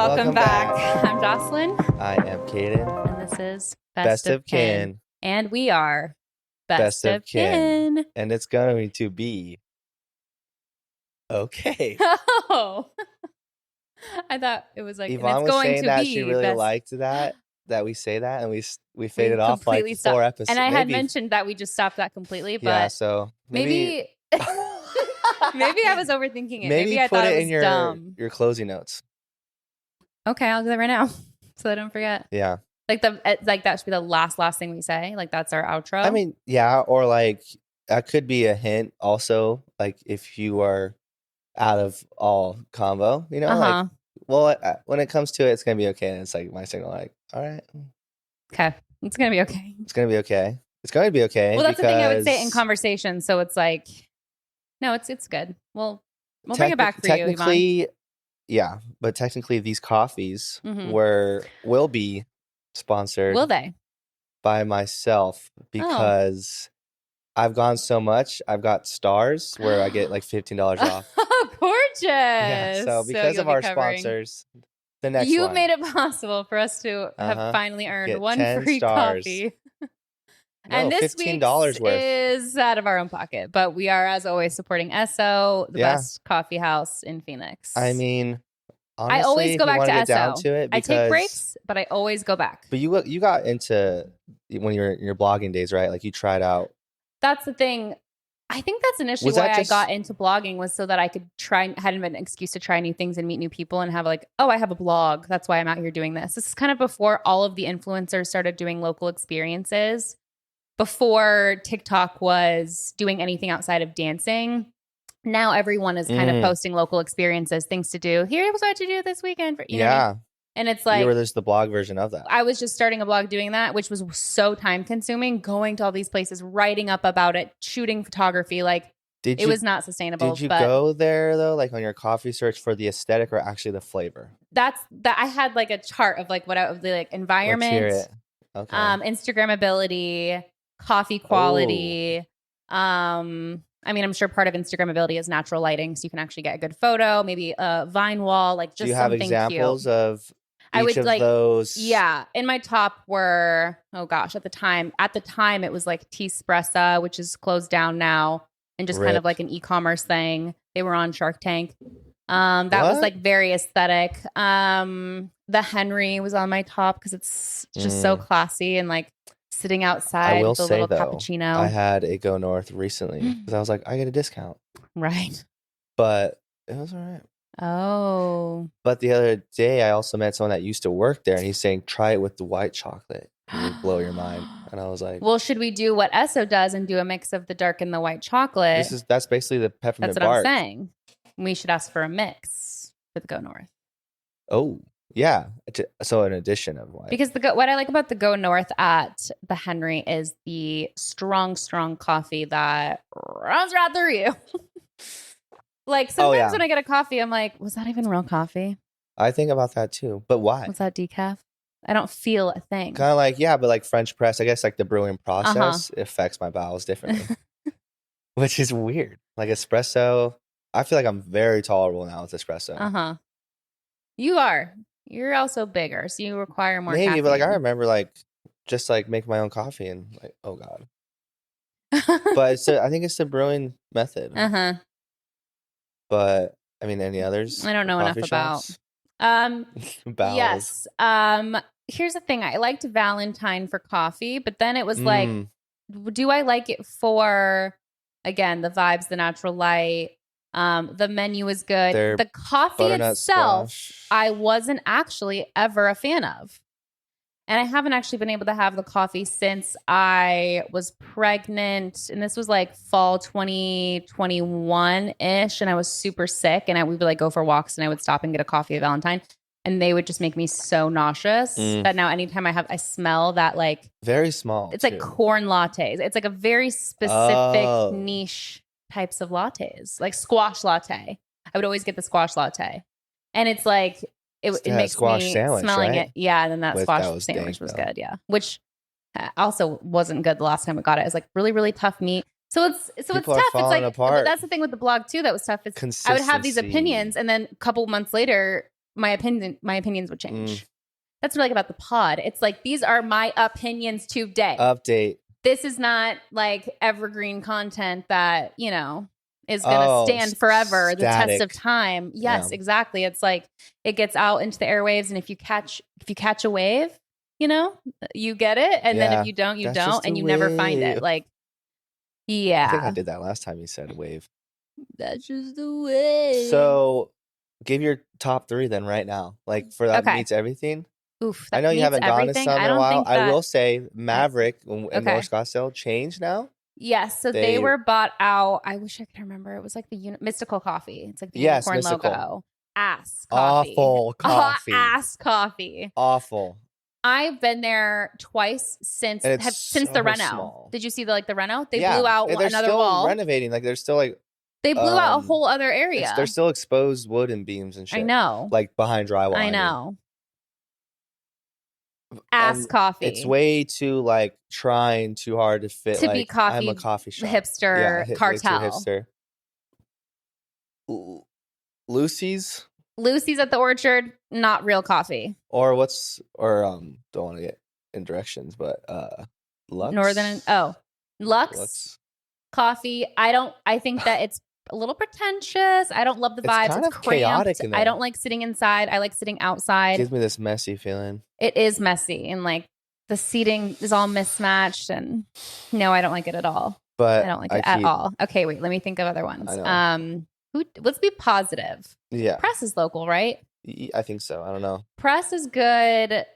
Welcome back. I'm Jocelyn. I am Kaden. And this is Best of Kin. And we are Best of Kin. And it's going to be okay. Oh. I thought it was like, Yvonne and it's was going saying to that be she really best. liked that we say that, and we faded off like completely 4 episodes. And I had mentioned that we just stopped that completely, but yeah, so maybe maybe I was overthinking it. Maybe I put thought it it in was dumb. your closing notes. Okay, I'll do that right now so I don't forget. Yeah. Like that should be the last thing we say. Like that's our outro. I mean, yeah, or like that could be a hint also, like if you are out of all combo, you know, like, well, when it comes to it, it's going to be okay. And it's like my signal, like, all right. Okay. It's going to be okay. It's going to be okay. It's going to be okay. Well, that's the thing I would say in conversation. So it's like, no, it's good. We'll bring it back for you, Yvonne. Yeah, but technically these coffees will be sponsored. Will they? By myself because I've gone so much. I've got stars where I get like $15 off. Oh, gorgeous. Yeah, so because of our sponsors, the next you one. made it possible for us to have finally earned get one 10 free stars. coffee. No, and this $15 worth is out of our own pocket, but we are, as always, supporting Esso, the best coffee house in Phoenix. I mean, honestly, I always go back to Esso. Down to it I take breaks, but I always go back. But you got into when you were in your blogging days, right? Like you tried out. That's the thing. I think that's initially why I got into blogging, was so that I could had an excuse to try new things and meet new people and have like, oh, I have a blog. That's why I'm out here doing this. This is kind of before all of the influencers started doing local experiences, before TikTok was doing anything outside of dancing. Now everyone is kind of posting local experiences, things to do. Here's what to do this weekend. For, you know what I mean? And it's like, you were just the blog version of that. I was just starting a blog doing that, which was so time consuming, going to all these places, writing up about it, shooting photography. Like it was not sustainable. Did you go there though, like on your coffee search for the aesthetic or actually the flavor? That I had like a chart of like of the like environment, let's hear it. Okay. Instagrammability, coffee quality. I mean, I'm sure part of Instagrammability is natural lighting, so you can actually get a good photo, maybe a vine wall, like just something cute. Do you have examples of each of those? Yeah. In my top were, oh gosh, at the time it was like Teespressa, which is closed down now, and just kind of like an e-commerce thing. They were on Shark Tank. That was like very aesthetic. The Henry was on my top because it's just so classy and like sitting outside with a little cappuccino. I had a Go North recently because I was like, I get a discount. Right. But it was all right. Oh. But the other day, I also met someone that used to work there, and he's saying, try it with the white chocolate. It would blow your mind. And I was like, well, should we do what Esso does and do a mix of the dark and the white chocolate? That's basically the peppermint bark. That's what I'm saying. We should ask for a mix for the Go North. Oh, yeah. So an addition of white. Because what I like about the Go North at the Henry is the strong coffee that runs right through you. Like sometimes when I get a coffee, I'm like, was that even real coffee? I think about that too. But why? Was that decaf? I don't feel a thing. Kind of like, but like French press, I guess like the brewing process affects my bowels differently. Which is weird. Like espresso, I feel like I'm very tolerable now with espresso. You are. You're also bigger, so you require more caffeine. But like I remember like just like make my own coffee and like, oh God. But I think it's the brewing method. But I mean, any others? I don't know enough about. Yes. Here's the thing. I liked Valentine for coffee, but then it was like, do I like it for, again, the vibes, the natural light? The menu is good. The coffee itself, squash. I wasn't actually ever a fan of. And I haven't actually been able to have the coffee since I was pregnant. And this was like fall 2021-ish. And I was super sick. And we would like go for walks and I would stop and get a coffee at Valentine. And they would just make me so nauseous that now anytime I smell that like... Very small. It's like corn lattes. It's like a very specific niche types of lattes. Like squash latte. I would always get the squash latte. And it's like... It makes me smelling right? it. Yeah, and then that squash sandwich was good. Yeah, which also wasn't good the last time I got it. It was like really, really tough meat. So it's tough. It's like apart. That's the thing with the blog too. That was tough. I would have these opinions, and then a couple months later, my opinions would change. That's what I like about the pod. It's like, these are my opinions today. Update. This is not like evergreen content that, you know, is going to stand forever, the test of time. Yes, exactly. It's like, it gets out into the airwaves. And if you catch a wave, you know, you get it. And then if you don't, you don't. And you never find it. Like, yeah. I think I did that last time you said wave. That's just the way. So give your top 3 then right now. Like for that meets everything. Oof. I know you haven't gone to some in a while. I will say Maverick in North Scottsdale changed now. Yes. So they were bought out. I wish I could remember. It was like the Mystical Coffee. It's like the unicorn logo. Ass coffee. Awful coffee. Ass coffee. Awful. I've been there twice since the reno. Small. Did you see the reno? They blew out another wall. Renovating. Like they're still like they blew out a whole other area. There's still exposed wood and beams and shit. I know. Like behind drywall. I know. Ass coffee. It's way too like trying too hard to fit. To be coffee. I'm a coffee shop. Hipster cartel. Hipster. Lucy's at the Orchard, not real coffee. Or don't want to get in directions, but Lux. Lux coffee. I think that it's a little pretentious. I don't love the vibes. It's chaotic in there. I don't like sitting inside. I like sitting outside. It gives me this messy feeling. It is messy and like the seating is all mismatched and no, I don't like it at all. But I don't like it at all. Okay, wait, let me think of other ones. Let's be positive. Yeah. Press is local, right? I think so. I don't know. Press is good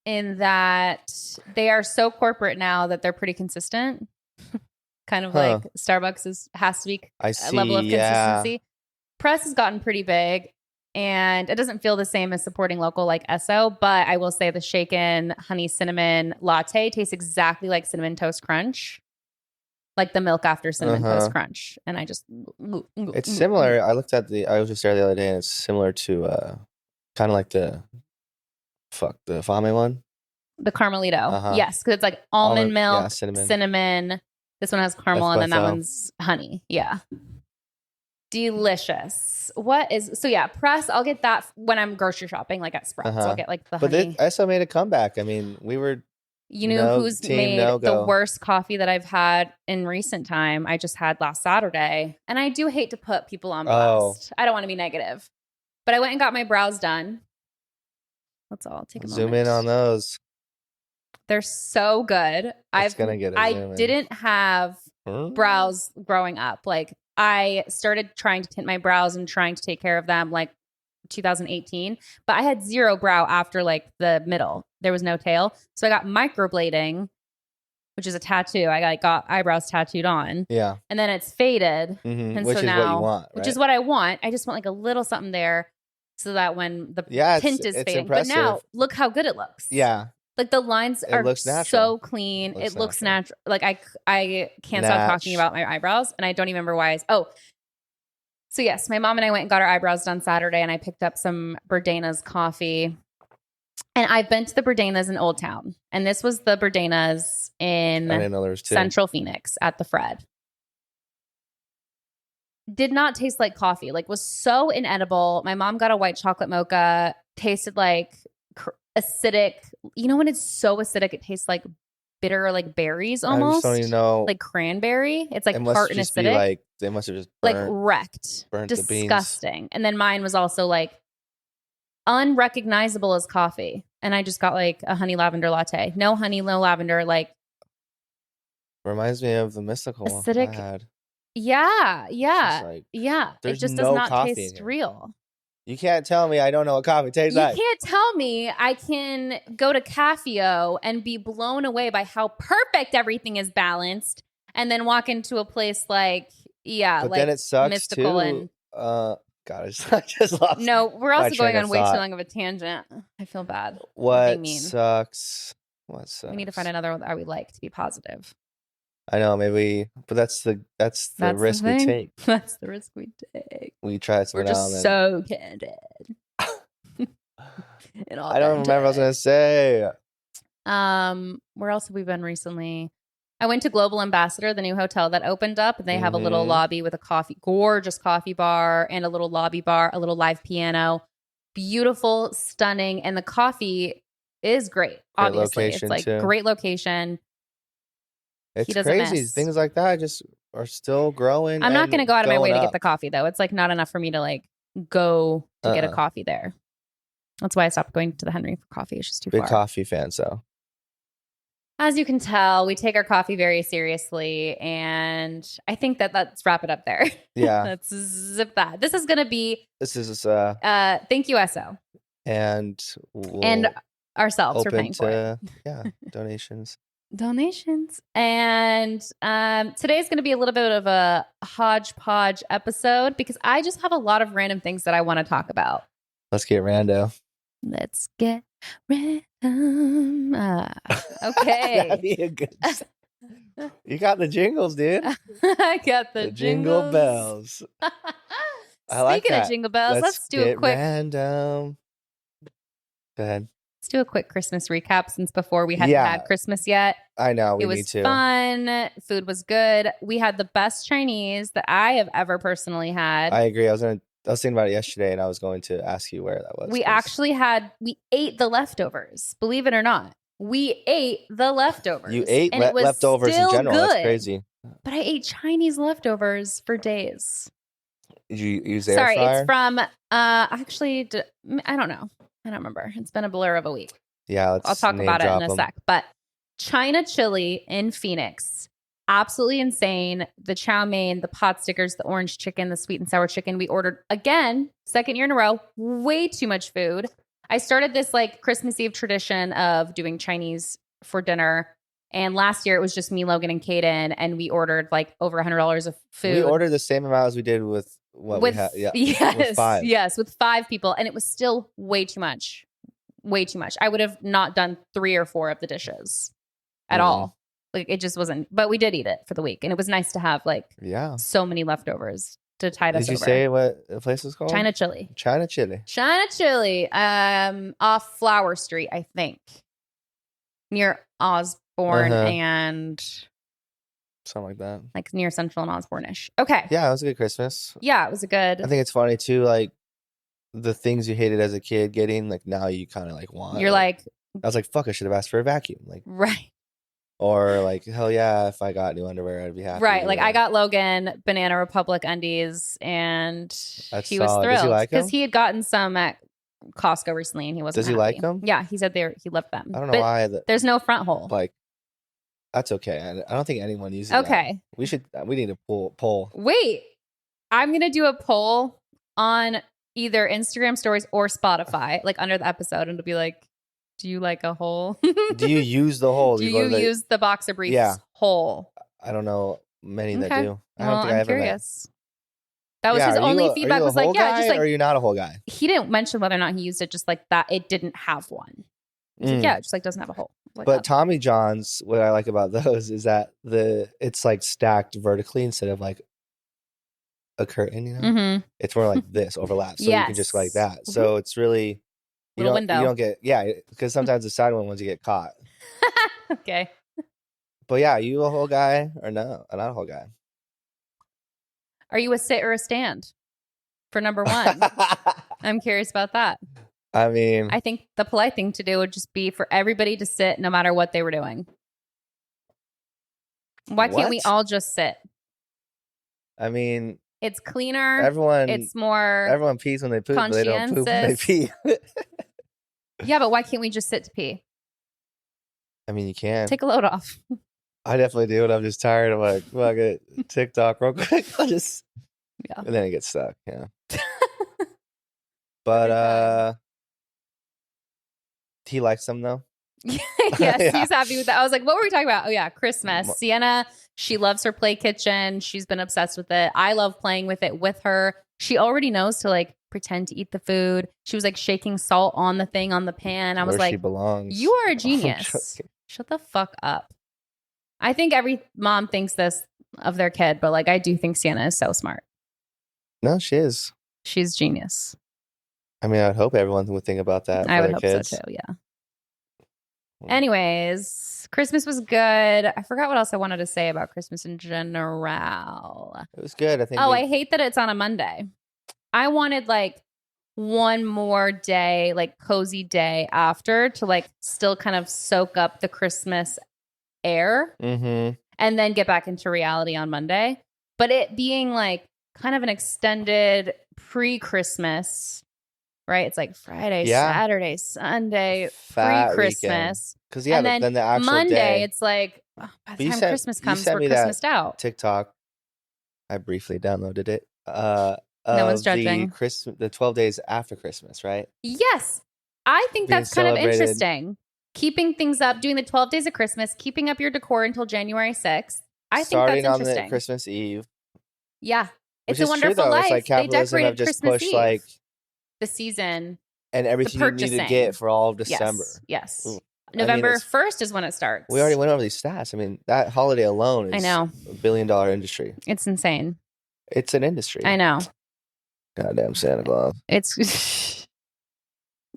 in that they are so corporate now that they're pretty consistent. Kind of like Starbucks has to be a level of consistency. Press has gotten pretty big and it doesn't feel the same as supporting local like Esso, but I will say the shaken honey cinnamon latte tastes exactly like Cinnamon Toast Crunch. Like the milk after Cinnamon Toast Crunch. And I just... It's similar. I was just there the other day and it's similar to kind of like the Fame one. The Carmelito. Yes, because it's like almond milk, cinnamon. This one has caramel and then that one's honey. Yeah. Delicious. Press, I'll get that when I'm grocery shopping, like at Sprouts. I'll get like the honey. But Esso made a comeback. I mean, we were... You know who's made the worst coffee that I've had in recent time? I just had last Saturday. And I do hate to put people on blast. I don't want to be negative. But I went and got my brows done. That's all. I'll take a moment. Zoom in on those. They're so good. I didn't have brows growing up. Like I started trying to tint my brows and trying to take care of them like 2018, but I had zero brow after like the middle. There was no tail. So I got microblading, which is a tattoo. I got eyebrows tattooed on. Yeah. And then it's faded. Mm-hmm. And which is what you want, right? Which is what I want. I just want like a little something there so that when the tint is fading. Impressive. But now look how good it looks. Yeah. Like the lines are so clean. It looks natural. Like I can't stop talking about my eyebrows and I don't even remember why. So yes, my mom and I went and got our eyebrows done Saturday and I picked up some Burdena's coffee. And I've been to the Burdena's in Old Town. And this was the Burdena's in Central Phoenix at the Fred. Did not taste like coffee. Like was so inedible. My mom got a white chocolate mocha. Tasted like acidic. You know when it's so acidic, it tastes like bitter, like berries almost. I just don't even know. Like cranberry. It's like tart and acidic. They must have just wrecked. Burnt disgusting. The beans. And then mine was also like unrecognizable as coffee. And I just got like a honey lavender latte. No honey, no lavender. Like reminds me of the mystical acidic. I had. Yeah. It just does not taste real. You can't tell me I don't know what coffee tastes like. You can't tell me I can go to Cafio and be blown away by how perfect everything is balanced and then walk into a place like, but like then it sucks mystical too. And God, I just lost. No, we're also going on way too long of a tangent. I feel bad. What sucks? We need to find another one that I would like to be positive. I know, maybe, but that's the risk we take. That's the risk we take. We try something. We're just so candid. I don't remember what I was gonna say. Where else have we been recently? I went to Global Ambassador, the new hotel that opened up, and they have a little lobby with a gorgeous coffee bar, and a little lobby bar, a little live piano. beautiful, stunning, and the coffee is great. Obviously, it's like too. Great location. It's crazy. Miss. Things like that just are still growing. I'm not going to go out of my way to get the coffee, though. It's like not enough for me to like go to get a coffee there. That's why I stopped going to the Henry for coffee. It's just too far. Big coffee fan, so. As you can tell, we take our coffee very seriously, and I think that let's wrap it up there. Yeah. Let's zip that. This is going to be. This is thank you, SO, and ourselves for paying for it. Yeah, donations. And today's going to be a little bit of a hodgepodge episode because I just have a lot of random things that I want to talk about. Let's get rando. Let's get random. Okay. That'd be a good. You got the jingles, dude. I got the jingle bells. I like that. Speaking of jingle bells, let's do a quick random. Go ahead. Let's do a quick Christmas recap since before we hadn't had Christmas yet. I know. It was fun. Food was good. We had the best Chinese that I have ever personally had. I agree. I was thinking about it yesterday, and I was going to ask you where that was. We ate the leftovers. Believe it or not, we ate the leftovers. You ate leftovers in general. Good. That's crazy. But I ate Chinese leftovers for days. Did you use air fryer? Sorry, it's from actually, I don't know. I don't remember. It's been a blur of a week. Yeah, I'll talk about it in a sec. But China Chili in Phoenix, absolutely insane. The chow mein, the pot stickers, the orange chicken, the sweet and sour chicken. We ordered again, second year in a row, way too much food. I started this like Christmas Eve tradition of doing Chinese for dinner. And last year it was just me, Logan, and Kaden, and we ordered like over $100 of food. We ordered the same amount as we did with we had. Yeah, with 5. Yes, with 5 people, and it was still way too much. Way too much. I would have not done 3 or 4 of the dishes at all. Like it just wasn't. But we did eat it for the week, and it was nice to have like so many leftovers to tide us over. Did you say what the place was called? China Chili. China Chili. China Chili. Off Flower Street, I think, near Osborne and something like that, like near Central and Osborne-ish. Okay. Yeah, it was a good Christmas. Yeah, it was a good. I think it's funny too, like the things you hated as a kid getting, like now you kind of like want. You're like, I was like, fuck, I should have asked for a vacuum, like right. Or like, hell yeah, if I got new underwear, I'd be happy. Right, like I got Logan Banana Republic undies, and he was solid. thrilled. Does he like them? Because he had gotten some at Costco recently, and he wasn't. Does he happy. like them? Yeah, he said he loved them. I don't know why. There's no front hole. Like, that's okay. I don't think anyone uses. Okay, that. We need a poll. Wait, I'm gonna do a poll on either Instagram stories or Spotify, like under the episode, and it'll be like, do you like a hole? Do you use the hole? Do you use the boxer briefs hole? I don't know many that do. I don't well, think I'm I ever curious. That was his only feedback. Was like, yeah, just like. Or are you not a whole guy? He didn't mention whether or not he used it. Just like that, it didn't have one. He's like, yeah, it just like doesn't have a hole. Like, but Tommy John's, what I like about those is that it's like stacked vertically instead of like a curtain. You know, it's more like this overlap, so you can just like that. So it's really you don't get because sometimes the side ones you get caught. Okay. But yeah, are you a whole guy or no? Not a whole guy. Are you a sit or a stand for number 1? I'm curious about that. I mean, I think the polite thing to do would just be for everybody to sit no matter what they were doing. Why can't we all just sit? I mean, it's cleaner. It's more. Everyone pees when they poop, but they don't poop when they pee. Yeah, but why can't we just sit to pee? I mean, you can. Take a load off. I definitely do, and I'm just tired. I'm like, well, I get TikTok real quick. I'll just, and then it gets stuck. Yeah. But he likes them though. Yes, he's happy with that. I was like, what were we talking about? Oh yeah, Christmas. Sienna, she loves her play kitchen. She's been obsessed with it. I love playing with it with her. She already knows to like pretend to eat the food. She was like shaking salt on the thing on the pan. I was like, she belongs. You are a genius. Shut the fuck up. I think every mom thinks this of their kid, but like I do think Sienna is so smart. No, she is. She's genius. I mean, I would hope everyone would think about that. I would hope so too. Yeah. Anyways, Christmas was good. I forgot what else I wanted to say about Christmas in general. It was good. I think. I hate that it's on a Monday. I wanted like one more day, like cozy day after to like still kind of soak up the Christmas air and then get back into reality on Monday. But it being like kind of an extended pre-Christmas, right? It's like Friday, Saturday, Sunday, pre-Christmas. Because and then the actual Monday, day, it's like by the time Christmas comes, we're Christmased out. TikTok. I briefly downloaded it. No one's judging. The 12 days after Christmas, right? Yes. I think that's kind of interesting. Keeping things up, doing the 12 days of Christmas, keeping up your decor until January 6th. I think that's interesting. Starting on the Christmas Eve. Yeah. It's a wonderful life. It's like they decorated just Christmas pushed Eve. Like the season. And everything you need to get for all of December. Yes. November 1st is when it starts. We already went over these stats. I mean, that holiday alone is a $1 billion industry. It's insane. It's an industry. I know. Goddamn Santa Claus. It's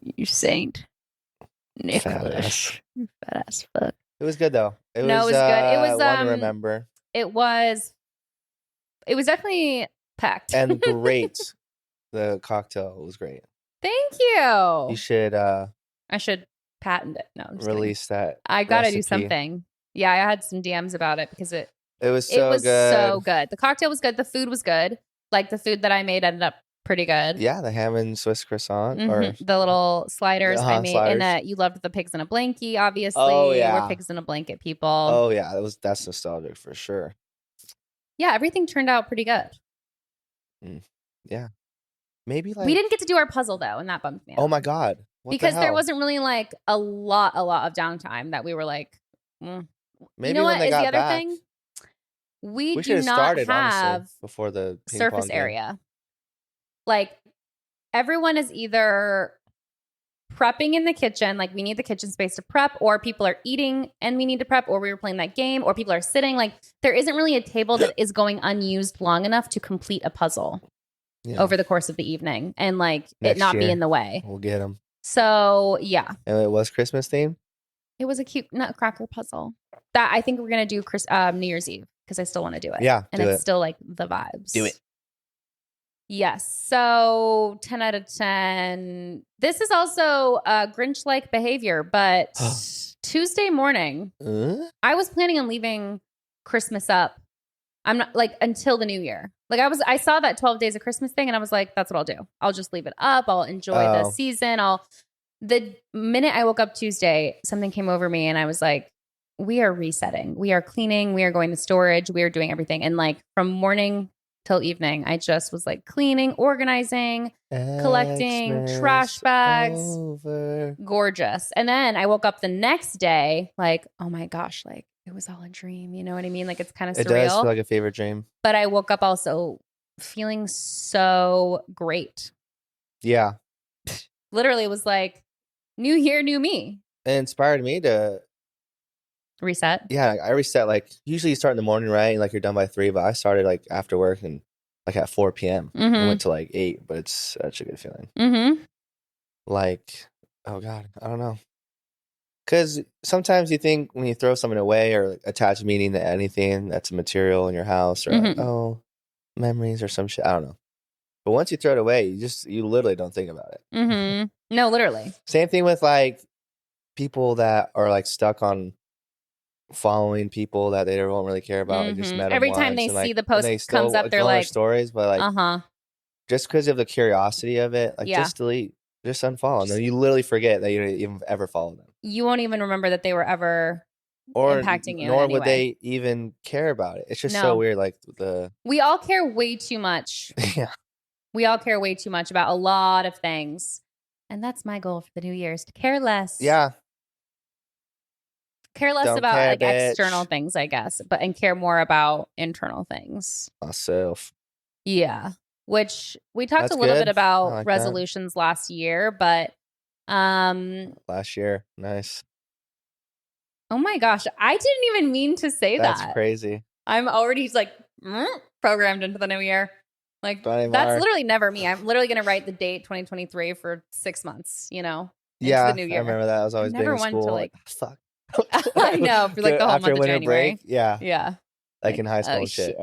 you saint. Nicholas. You fat ass fuck. It was good though. It was good. It was one to remember. It was definitely packed. And great. The cocktail was great. Thank you. You should I should patent it. No, I'm just release kidding. That. I gotta do something. Yeah, I had some DMs about it because it was so good. So good. The cocktail was good. The food was good. Like the food that I made ended up pretty good. Yeah, the ham and Swiss croissant or the little sliders I made. And you loved the pigs in a blankie, obviously. Oh yeah, we're pigs in a blanket people. Oh yeah, that's nostalgic for sure. Yeah, everything turned out pretty good. Yeah, maybe like we didn't get to do our puzzle though, and that bummed me out. Oh my god, because there wasn't really like a lot of downtime that we were like. Maybe you know what when they is got the other back, thing? We do should not started, have honestly, before the surface area. Like everyone is either prepping in the kitchen, like we need the kitchen space to prep, or people are eating and we need to prep, or we were playing that game, or people are sitting. Like there isn't really a table that is going unused long enough to complete a puzzle over the course of the evening and like it not be in the way. We'll get them. So yeah. And it was Christmas themed? It was a cute nutcracker puzzle that I think we're going to do New Year's Eve because I still want to do it. Yeah. And it's still like the vibes. Do it. Yes. So 10 out of 10. This is also Grinch-like behavior, but Tuesday morning, I was planning on leaving Christmas up. I'm not like until the new year. Like I saw that 12 days of Christmas thing and I was like, that's what I'll do. I'll just leave it up. I'll enjoy the season. The minute I woke up Tuesday, something came over me and I was like, we are resetting. We are cleaning. We are going to storage. We are doing everything. And like from morning till evening, I just was like cleaning, organizing, collecting trash bags. Gorgeous. And then I woke up the next day like, oh my gosh, like it was all a dream. You know what I mean? Like it's kind of surreal. It does feel like a favorite dream. But I woke up also feeling so great. Yeah. Literally it was like, new year, new me. It inspired me to reset. Yeah, I reset. Like usually you start in the morning, right? And like you're done by 3, but I started like after work and like at 4 p.m. I went to like 8, but it's such a good feeling. Like, oh God, I don't know. Because sometimes you think when you throw something away or like, attach meaning to anything that's a material in your house or like, memories or some shit. I don't know. But once you throw it away, you literally don't think about it. No, literally. Same thing with like people that are like stuck on following people that they don't really care about. Like just met every time they see the post comes up, they're like stories, but like just because of the curiosity of it, like just delete, just unfollow, and then you literally forget that you didn't even ever follow them. You won't even remember that they were ever impacting you. Nor would they even care about it. It's just so weird. Like we all care way too much. Yeah. We all care way too much about a lot of things. And that's my goal for the new year is to care less. Yeah. Care less about like external things, I guess, and care more about internal things. Myself. Yeah. Which we talked a little bit about resolutions last year, but last year. Nice. Oh my gosh. I didn't even mean to say that. That's crazy. I'm already like programmed into the new year. Like that's literally never me. I'm literally going to write the date 2023 for 6 months, you know? Yeah, the new year. I remember that. I was always never big in school. To like fuck. I know, for like the whole month of January. Break, yeah. Yeah. Like in high school and shit.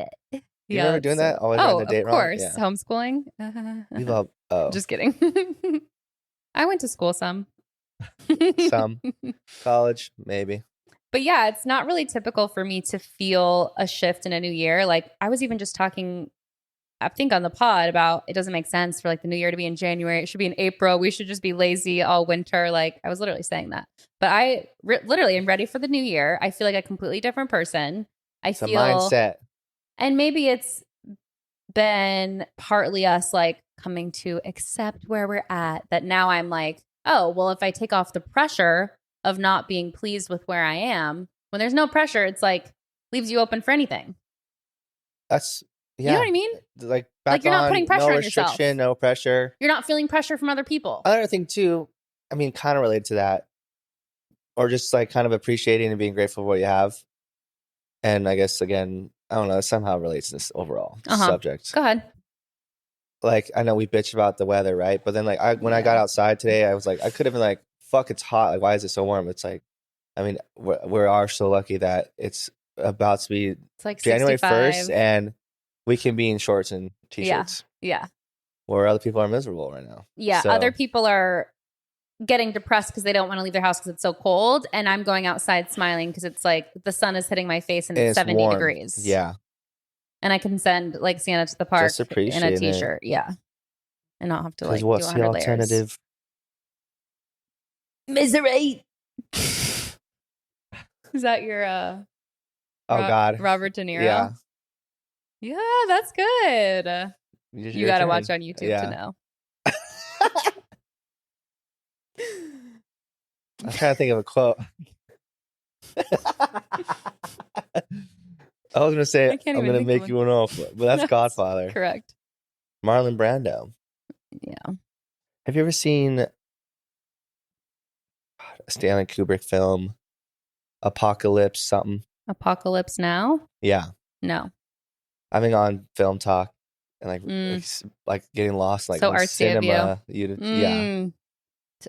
You remember doing that? Always on the date of course. Yeah. Homeschooling. We've all, Just kidding. I went to school some. Some. College, maybe. But yeah, it's not really typical for me to feel a shift in a new year. Like I was even just talking, I think on the pod about it doesn't make sense for like the new year to be in January. It should be in April. We should just be lazy all winter. Like I was literally saying that. But I literally am ready for the new year. I feel like a completely different person. It's a mindset. And maybe it's been partly us like coming to accept where we're at, that now I'm like, oh, well, if I take off the pressure of not being pleased with where I am, when there's no pressure, it's like leaves you open for anything. That's, yeah. You know what I mean? Like you're not putting pressure on yourself. No restriction, no pressure. You're not feeling pressure from other people. Another thing too, I mean, kind of related to that, or just like kind of appreciating and being grateful for what you have. And I guess, again, I don't know, it somehow relates to this overall subject. Go ahead. Like, I know we bitch about the weather, right? But then like when I got outside today, I was like, I could have been like, fuck, it's hot. Like, why is it so warm? It's like, I mean, we are so lucky that it's about to be like January 65. 1st and we can be in shorts and t-shirts. Yeah. Where other people are miserable right now. Yeah. So. Other people are getting depressed because they don't want to leave their house because it's so cold. And I'm going outside smiling because it's like the sun is hitting my face and it's 70 warm. degrees. Yeah. And I can send like Santa to the park in a t-shirt. Yeah. And not have to like what's do 100 the alternative? Misery. Is that your oh God, Robert De Niro? Yeah. Yeah, that's good. You got to watch on YouTube to know. I'm trying to think of a quote. I was gonna say I'm gonna make you an offer, but that's Godfather. Correct. Marlon Brando. Yeah. Have you ever seen a Stanley Kubrick film, Apocalypse something? Apocalypse Now? Yeah. No. I've been on Film Talk and like getting lost like so in cinema. Yeah.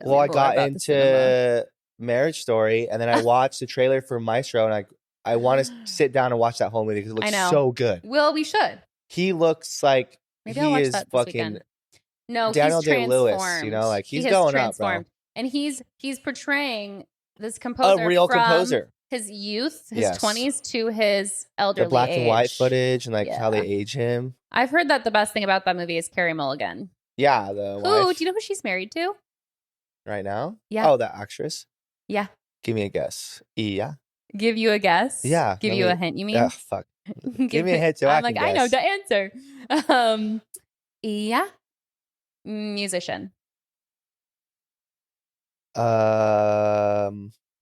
Well, I got into Marriage Story, and then I watched the trailer for Maestro, and I want to sit down and watch that whole movie because it looks so good. Well, we should. He looks like maybe I'll watch is that fucking weekend. No, Daniel he's Day-Lewis. You know, like he's going up, bro. And he's portraying this composer, a real composer. His youth, his 20s to his elderly age. The black and white footage and like how they age him. I've heard that the best thing about that movie is Carey Mulligan. Yeah, the wife. Do you know who she's married to? Right now? Yeah. Oh, that actress? Yeah. Give me a guess. Yeah. Give you a guess? Yeah. Give you a hint, you mean? Fuck. Give me a hint so I can guess. I know the answer. Yeah. Musician.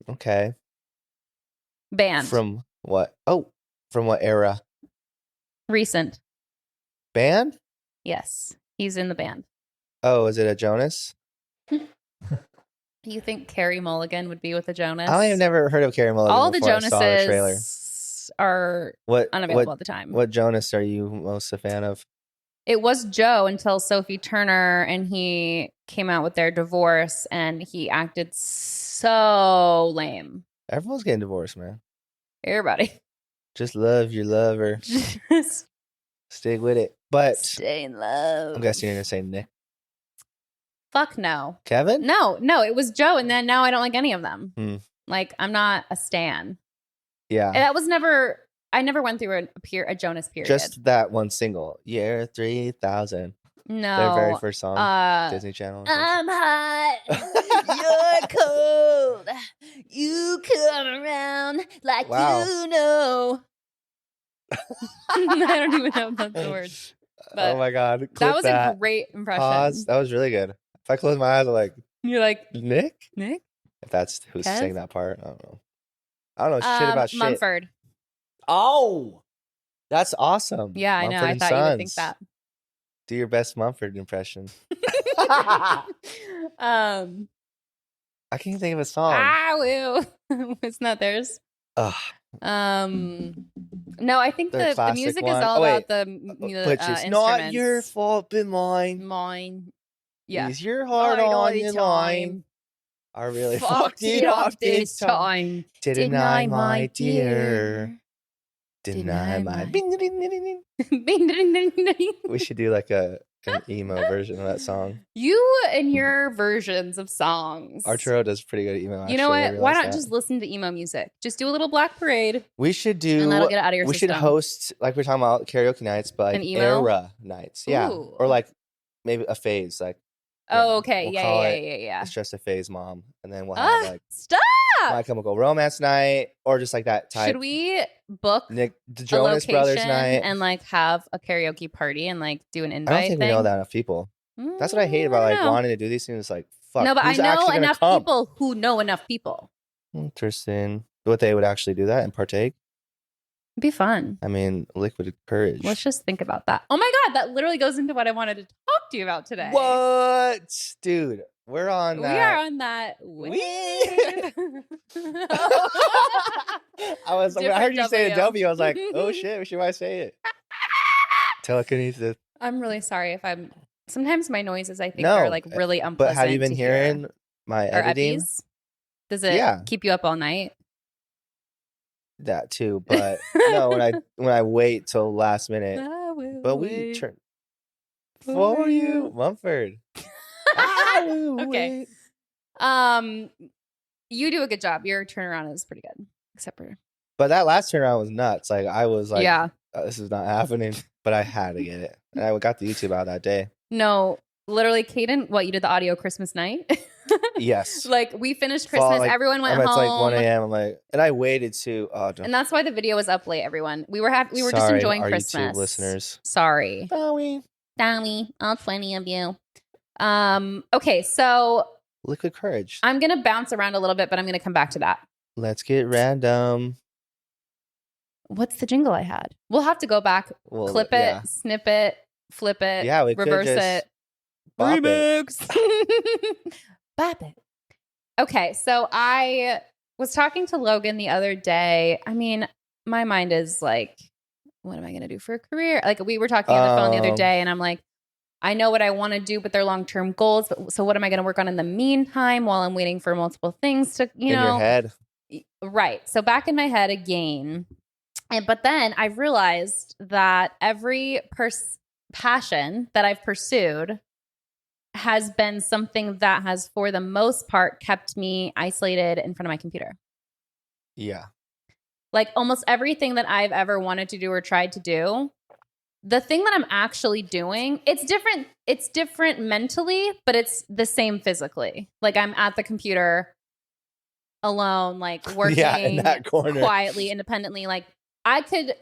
Okay. Band. From what? Oh, from what era? Recent. Band? Yes. He's in the band. Oh, is it a Jonas? You think Carey Mulligan would be with the Jonas? I have never heard of Carey Mulligan. All the Jonases are unavailable at the time. What Jonas are you most a fan of? It was Joe until Sophie Turner and he came out with their divorce and he acted so lame. Everyone's getting divorced, man. Everybody. Just love your lover. Just stick with it. But stay in love. I'm guessing you're going to say Nick. Fuck no. Kevin? No, it was Joe, and then now I don't like any of them. Like, I'm not a stan. Yeah. And that was never, I never went through a Jonas period. Just that one single, Year 3000. No. Their very first song, Disney Channel. I'm hot, you're cold, you come around like you know. I don't even know if that's the words. Oh my God. That was a great impression. Pause. That was really good. If I close my eyes, I'm like, you're like, Nick? If that's who's saying that part, I don't know. I don't know shit about shit. Mumford. Oh, that's awesome. Yeah, I know. I thought you would think that. Do your best Mumford impression. I can't think of a song. It's not theirs. Ugh. No, I think the music is all about the instruments. Not your fault, but mine. Mine. Yeah. Is your heart on your line? I really fucked it up this time. Didn't I, my dear? Deny my. We should do like an emo version of that song. You and your versions of songs. Arturo does pretty good emo. You know what? Why not just listen to emo music? Just do a little Black Parade. We should do. And that'll get it out of your system. We should host, like we're talking about, karaoke nights, but like era nights. Yeah. Ooh. Or like maybe a phase. Like. Oh, okay. We'll yeah. It's just a phase, Mom. And then we'll have like. Stop! My Chemical Romance night, or just like that type. Should we book the Jonas Brothers night and like have a karaoke party and like do an invite? I don't think we know that enough people. That's what I hate about like wanting to do these things. Like, fuck. No, but I know enough people who know enough people. Interesting. What they would actually do that and partake? It'd be fun. I mean, liquid courage. Let's just think about that. Oh my God, that literally goes into what I wanted to talk to you about today. What? Dude, we're on that. We are on that wave. I was like, I heard you say the W. I was like, oh shit, we should might say it. Telekinesis. I'm really sorry if I'm. Sometimes my noises, I think, are like really unpleasant. But have you been hearing my editing? Does it keep you up all night? That too, but no. When I wait till last minute, but we turn for you, Mumford. Okay. You do a good job. Your turnaround is pretty good, except for. But that last turnaround was nuts. Like I was like, yeah, this is not happening. But I had to get it, and I got the YouTube out that day. No, literally, Kaden. What, you did the audio Christmas night? Yes. Like we finished Christmas. Like, everyone went home. It's like 1 a.m. I'm like, and I waited to. And that's why the video was up late. Everyone, we were just enjoying our Christmas. YouTube listeners, sorry. Sorry, all 20 of you. Okay, so liquid courage. I'm gonna bounce around a little bit, but I'm gonna come back to that. Let's get random. What's the jingle I had? We'll have to go back, clip it, snip it, flip it, reverse it, remix, bop it. Okay, so I was talking to Logan the other day. I mean, my mind is like, what am I gonna do for a career? Like we were talking on the phone the other day, and I'm like, I know what I want to do, but they're long-term goals. But so what am I going to work on in the meantime while I'm waiting for multiple things to, in your head? Right. So back in my head again. But then I realized that every passion that I've pursued has been something that has, for the most part, kept me isolated in front of my computer. Yeah. Like almost everything that I've ever wanted to do or tried to do, the thing that I'm actually doing, it's different mentally, but it's the same physically. Like I'm at the computer alone, like working in that corner. Quietly, independently. Like I could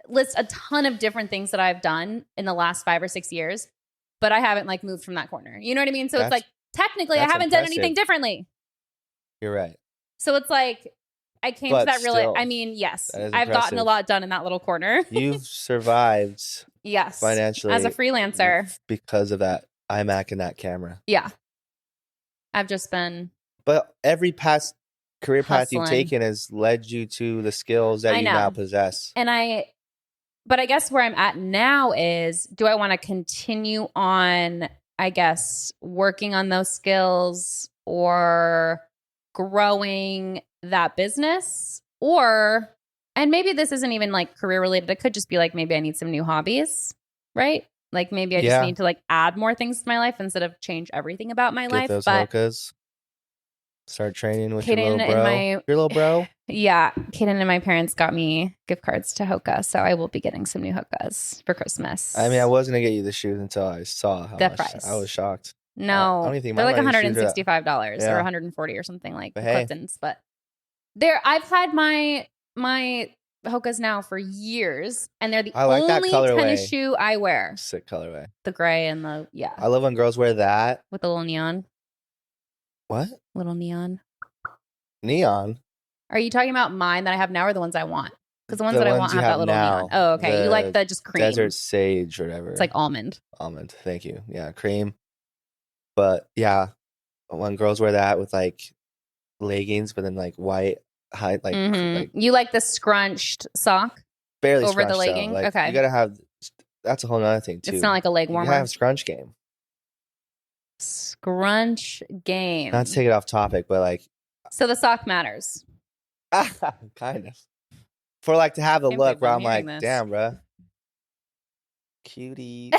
list a ton of different things that I've done in the last 5 or 6 years, but I haven't like moved from that corner. You know what I mean? So it's like, technically I haven't done anything differently. You're right. So it's like, I came to that really, I mean, yes, I've gotten a lot done in that little corner. You've survived. Yes. Financially. As a freelancer. Because of that iMac and that camera. Yeah. I've just been. But every past career path you've taken has led you to the skills that you now possess. But I guess where I'm at now is, do I want to continue on, I guess, working on those skills or growing that business? Or, and maybe this isn't even like career related. It could just be like, maybe I need some new hobbies, right? Like maybe I just need to like add more things to my life instead of change everything about my life. Those hokas. Start training with your little bro. Yeah. Kaden and my parents got me gift cards to Hoka. So I will be getting some new Hokas for Christmas. I mean, I wasn't going to get you the shoes until I saw how much. Price. I was shocked. No. They're like $165 or $140 or something like Cliftons. But I've had my Hokas now for years, and they're the only tennis shoe I wear. Sick colorway. The gray and the, I love when girls wear that. With the little neon. What? Little neon. Neon? Are you talking about mine that I have now or the ones I want? Because the ones that I want have that little neon. Oh, okay. You like the just cream. Desert sage or whatever. It's like almond. Almond. Thank you. Yeah, cream. But yeah, when girls wear that with like leggings, but then like white high, like, like you like the scrunched sock? Barely over the legging. Like, okay. You gotta have. That's a whole nother thing too. It's not like a leg warmer. You gotta have scrunch game. Scrunch game. Not to take it off topic, but like. So the sock matters. Kind of. For like to have the Can't look believe where I'm I'm like, hearing this. damn, bro. Cutie.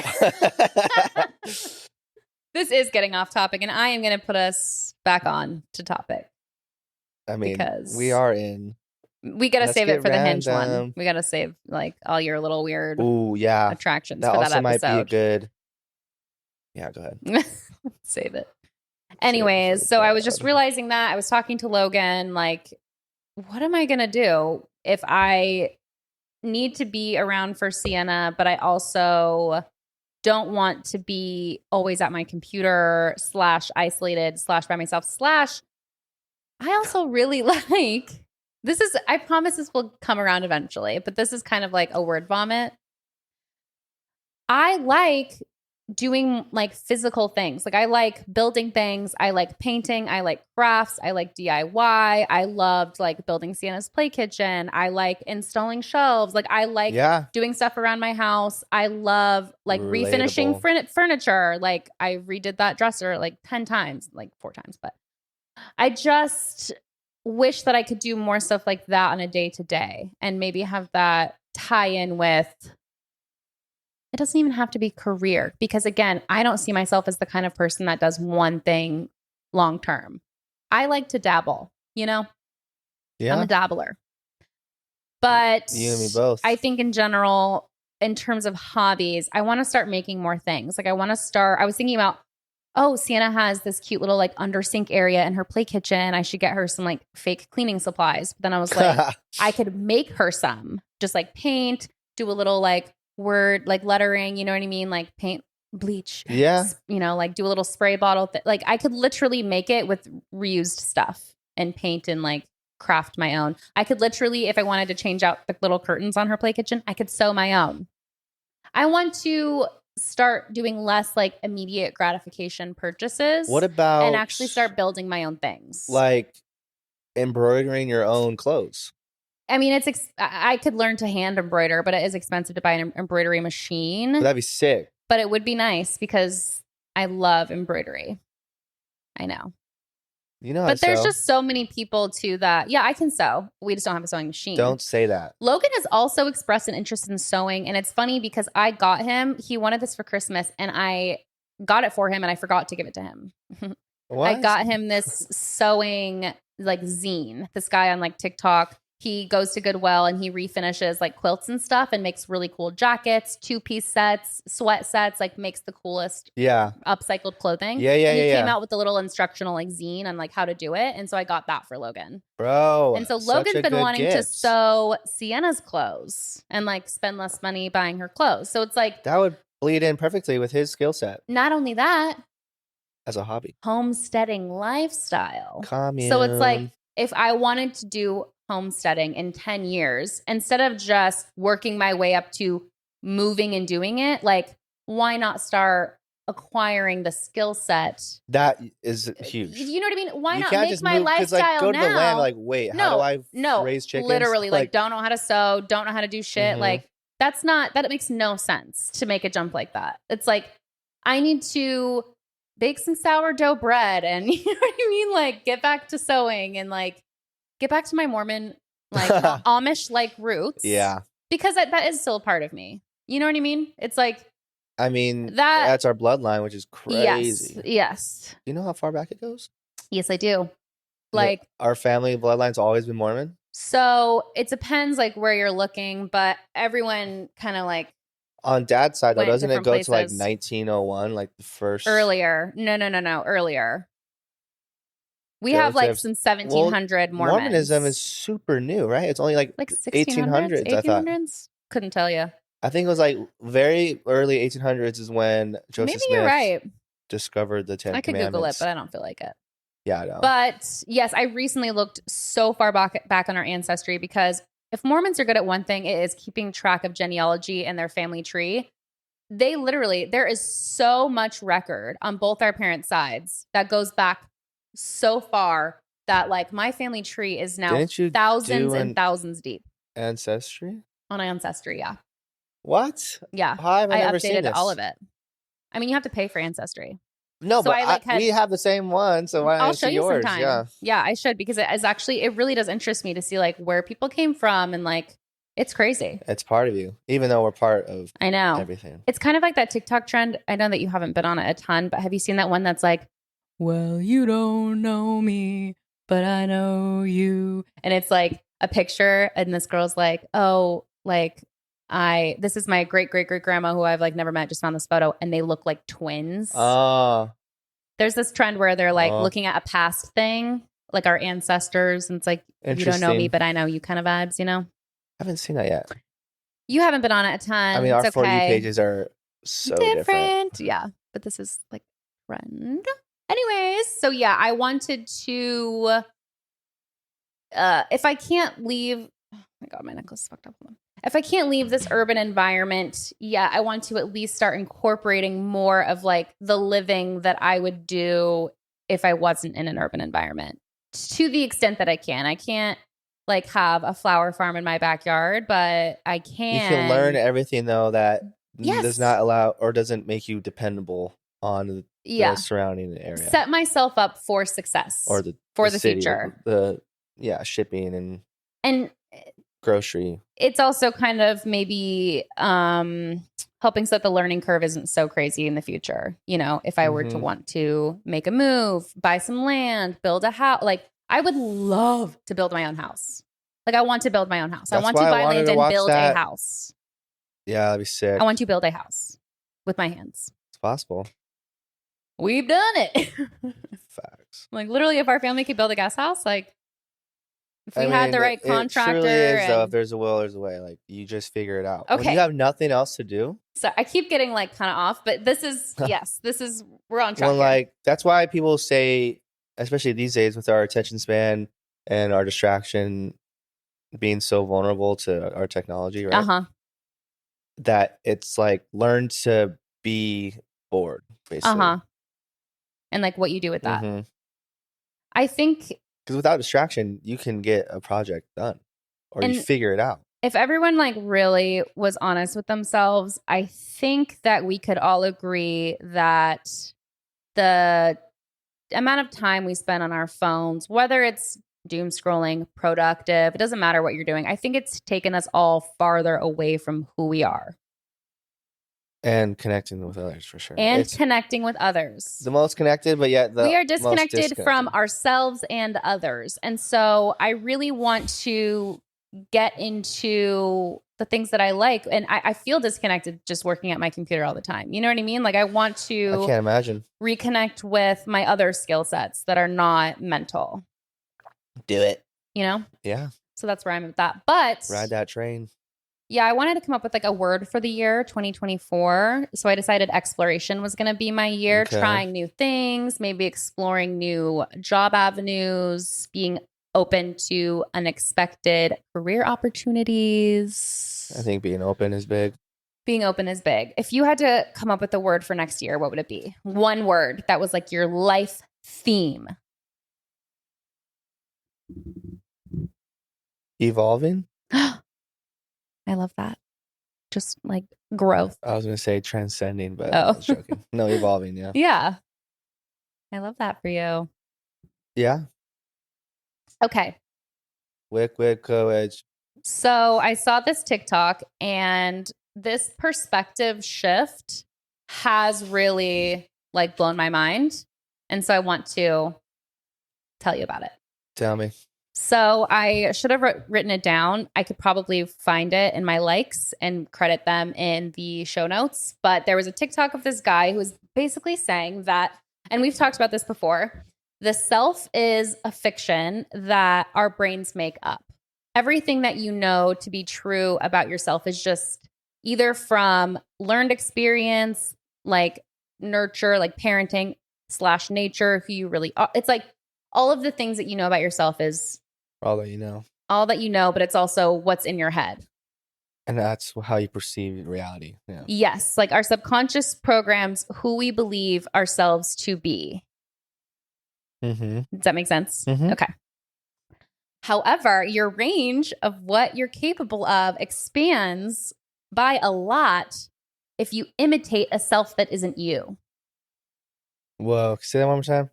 This is getting off topic, and I am going to put us back on to topic. I mean, because we are in. We got to Let's save it get for the Hinge one. random. We got to save like all your little weird Ooh, yeah. attractions That for that also might be a episode. good. Yeah, go ahead. Save it. Anyways, so I was just realizing that I was talking to Logan, like, what am I going to do if I need to be around for Sienna, but I also don't want to be always at my computer / isolated / by myself / I also really like, this is, I promise this will come around eventually, but this is kind of like a word vomit. I like doing like physical things. Like I like building things. I like painting. I like crafts. I like DIY. I loved like building Sienna's play kitchen. I like installing shelves. Like I like doing stuff around my house. I love like refinishing furniture. Like I redid that dresser like 10 times, like 4 times, but I just wish that I could do more stuff like that on a day to day and maybe have that tie in with, it doesn't even have to be career, because again, I don't see myself as the kind of person that does one thing long term. I like to dabble, you know? Yeah. I'm a dabbler. But you and me both. I think in general, in terms of hobbies, I want to start making more things. Like I was thinking about, oh, Sienna has this cute little like under sink area in her play kitchen. I should get her some like fake cleaning supplies. But then I was like, I could make her some, just like paint, do a little like word, like lettering, you know what I mean? Like paint, bleach, you know, like do a little spray bottle. Like I could literally make it with reused stuff and paint and like craft my own. I could literally, if I wanted to change out the little curtains on her play kitchen, I could sew my own. I want to start doing less like immediate gratification purchases. What about and actually start building my own things, like embroidering your own clothes? I mean, I could learn to hand embroider, but it is expensive to buy an embroidery machine. That'd be sick. But it would be nice because I love embroidery. I know. You know, but there's just so many people too that, yeah, I can sew. We just don't have a sewing machine. Don't say that. Logan has also expressed an interest in sewing. And it's funny because I got him, he wanted this for Christmas and I got it for him and I forgot to give it to him. I got him this sewing like zine. This guy on like TikTok, he goes to Goodwill and he refinishes like quilts and stuff and makes really cool jackets, 2-piece sets, sweat sets, like makes the coolest upcycled clothing. He came out with a little instructional like zine on like how to do it. And so I got that for Logan. Bro. And so Logan's been wanting to sew Sienna's clothes and like spend less money buying her clothes. So it's like that would bleed in perfectly with his skill set. Not only that, as a hobby. Homesteading lifestyle. Commune. So it's like if I wanted to do homesteading in 10 years, instead of just working my way up to moving and doing it, like why not start acquiring the skill set? That is huge. You know what I mean? Why not make my lifestyle like, go now? to the land, like, wait, how do I raise chickens? Literally, like don't know how to sew, don't know how to do shit. Like that makes no sense to make a jump like that. It's like I need to bake some sourdough bread and you know what I mean? Like get back to sewing and like get back to my Mormon, like Amish like roots. Yeah. Because that is still a part of me. You know what I mean? It's like, I mean, that's our bloodline, which is crazy. Yes. Do you know how far back it goes? Yes, I do. Like our family bloodline's always been Mormon. So it depends like where you're looking, but everyone kind of like on dad's side though, doesn't it go to like 1901, like the first earlier? No, earlier. We have like some 1700 Mormons. Mormonism is super new, right? It's only like 1800s, 1800s, I thought. Couldn't tell you. I think it was like very early 1800s is when Joseph Smith discovered the 10 Commandments. I could Google it, but I don't feel like it. Yeah, I know. But yes, I recently looked so far back on our ancestry because if Mormons are good at one thing, it is keeping track of genealogy and their family tree. They literally, there is so much record on both our parents' sides that goes back so far that like my family tree is now thousands and thousands deep. Ancestry? On Ancestry, yeah. What? Yeah. How have I never seen updated this? all of it. I mean, you have to pay for Ancestry. No, so but we have the same one, so why don't I'll show you yours? sometime. Yeah, I should because it really does interest me to see like where people came from and like It's crazy. It's part of you, even though we're part of I know. everything. It's kind of like that TikTok trend. I know that you haven't been on it a ton, but have you seen that one that's like, well, you don't know me, but I know you. And it's like a picture and this girl's like, oh, like this is my great grandma who I've like never met, just found this photo, and they look like twins. There's this trend where they're like looking at a past thing, like our ancestors, and it's like, you don't know me, but I know you kind of vibes, you know? I haven't seen that yet. You haven't been on it a ton. I mean, our For You pages are so different. Yeah, but this is like trend. Anyways, so yeah, I wanted to, if I can't leave, oh my God, my necklace is fucked up. If I can't leave this urban environment, yeah, I want to at least start incorporating more of like the living that I would do if I wasn't in an urban environment, to the extent that I can. I can't like have a flower farm in my backyard, but I can. You can learn everything though that does not allow or doesn't make you dependable on the surrounding area. Set myself up for success or for the city, future. Shipping and grocery. It's also kind of maybe helping so that the learning curve isn't so crazy in the future. You know, if I were to want to make a move, buy some land, build a house, like I would love to build my own house. Like I want to build my own house. I want to buy land and build a house. Yeah, that'd be sick. I want to build a house with my hands. It's possible. We've done it. Facts. Like literally, if our family could build a guest house, like if we had the right contractor. It truly is, though, if there's a will, there's a way. Like you just figure it out. Okay. When you have nothing else to do. So I keep getting like kind of off, but this is, we're on track. Well, like that's why people say, especially these days with our attention span and our distraction being so vulnerable to our technology, right? That it's like learn to be bored, basically. And like what you do with that. I think because without distraction, you can get a project done or you figure it out. If everyone like really was honest with themselves, I think that we could all agree that the amount of time we spend on our phones, whether it's doom scrolling, productive, it doesn't matter what you're doing. I think it's taken us all farther away from who we are. And connecting with others, for sure. It's connecting with others. The most connected, but yet we are disconnected from ourselves and others. And so I really want to get into the things that I like. And I feel disconnected just working at my computer all the time. You know what I mean? Like I want to I can't imagine. Reconnect with my other skill sets that are not mental. Do it. You know? Yeah. So that's where I'm at that. But ride that train. Yeah, I wanted to come up with like a word for the year 2024. So I decided exploration was going to be my year, trying new things, maybe exploring new job avenues, being open to unexpected career opportunities. I think being open is big. Being open is big. If you had to come up with a word for next year, what would it be? One word that was like your life theme. Evolving. I love that. Just like growth. I was going to say transcending, but I was joking. No, evolving, yeah. Yeah. I love that for you. Yeah. Okay. Wick, co-edge. So I saw this TikTok and this perspective shift has really like blown my mind. And so I want to tell you about it. Tell me. So I should have written it down. I could probably find it in my likes and credit them in the show notes. But there was a TikTok of this guy who was basically saying that, and we've talked about this before, the self is a fiction that our brains make up. Everything that you know to be true about yourself is just either from learned experience, like nurture, like parenting / nature, who you really are. It's like all of the things that you know about yourself is all that you know. All that you know, but it's also what's in your head. And that's how you perceive reality. Yeah. Yes. Like our subconscious programs who we believe ourselves to be. Mm-hmm. Does that make sense? Mm-hmm. Okay. However, your range of what you're capable of expands by a lot if you imitate a self that isn't you. Whoa. Say that one more time.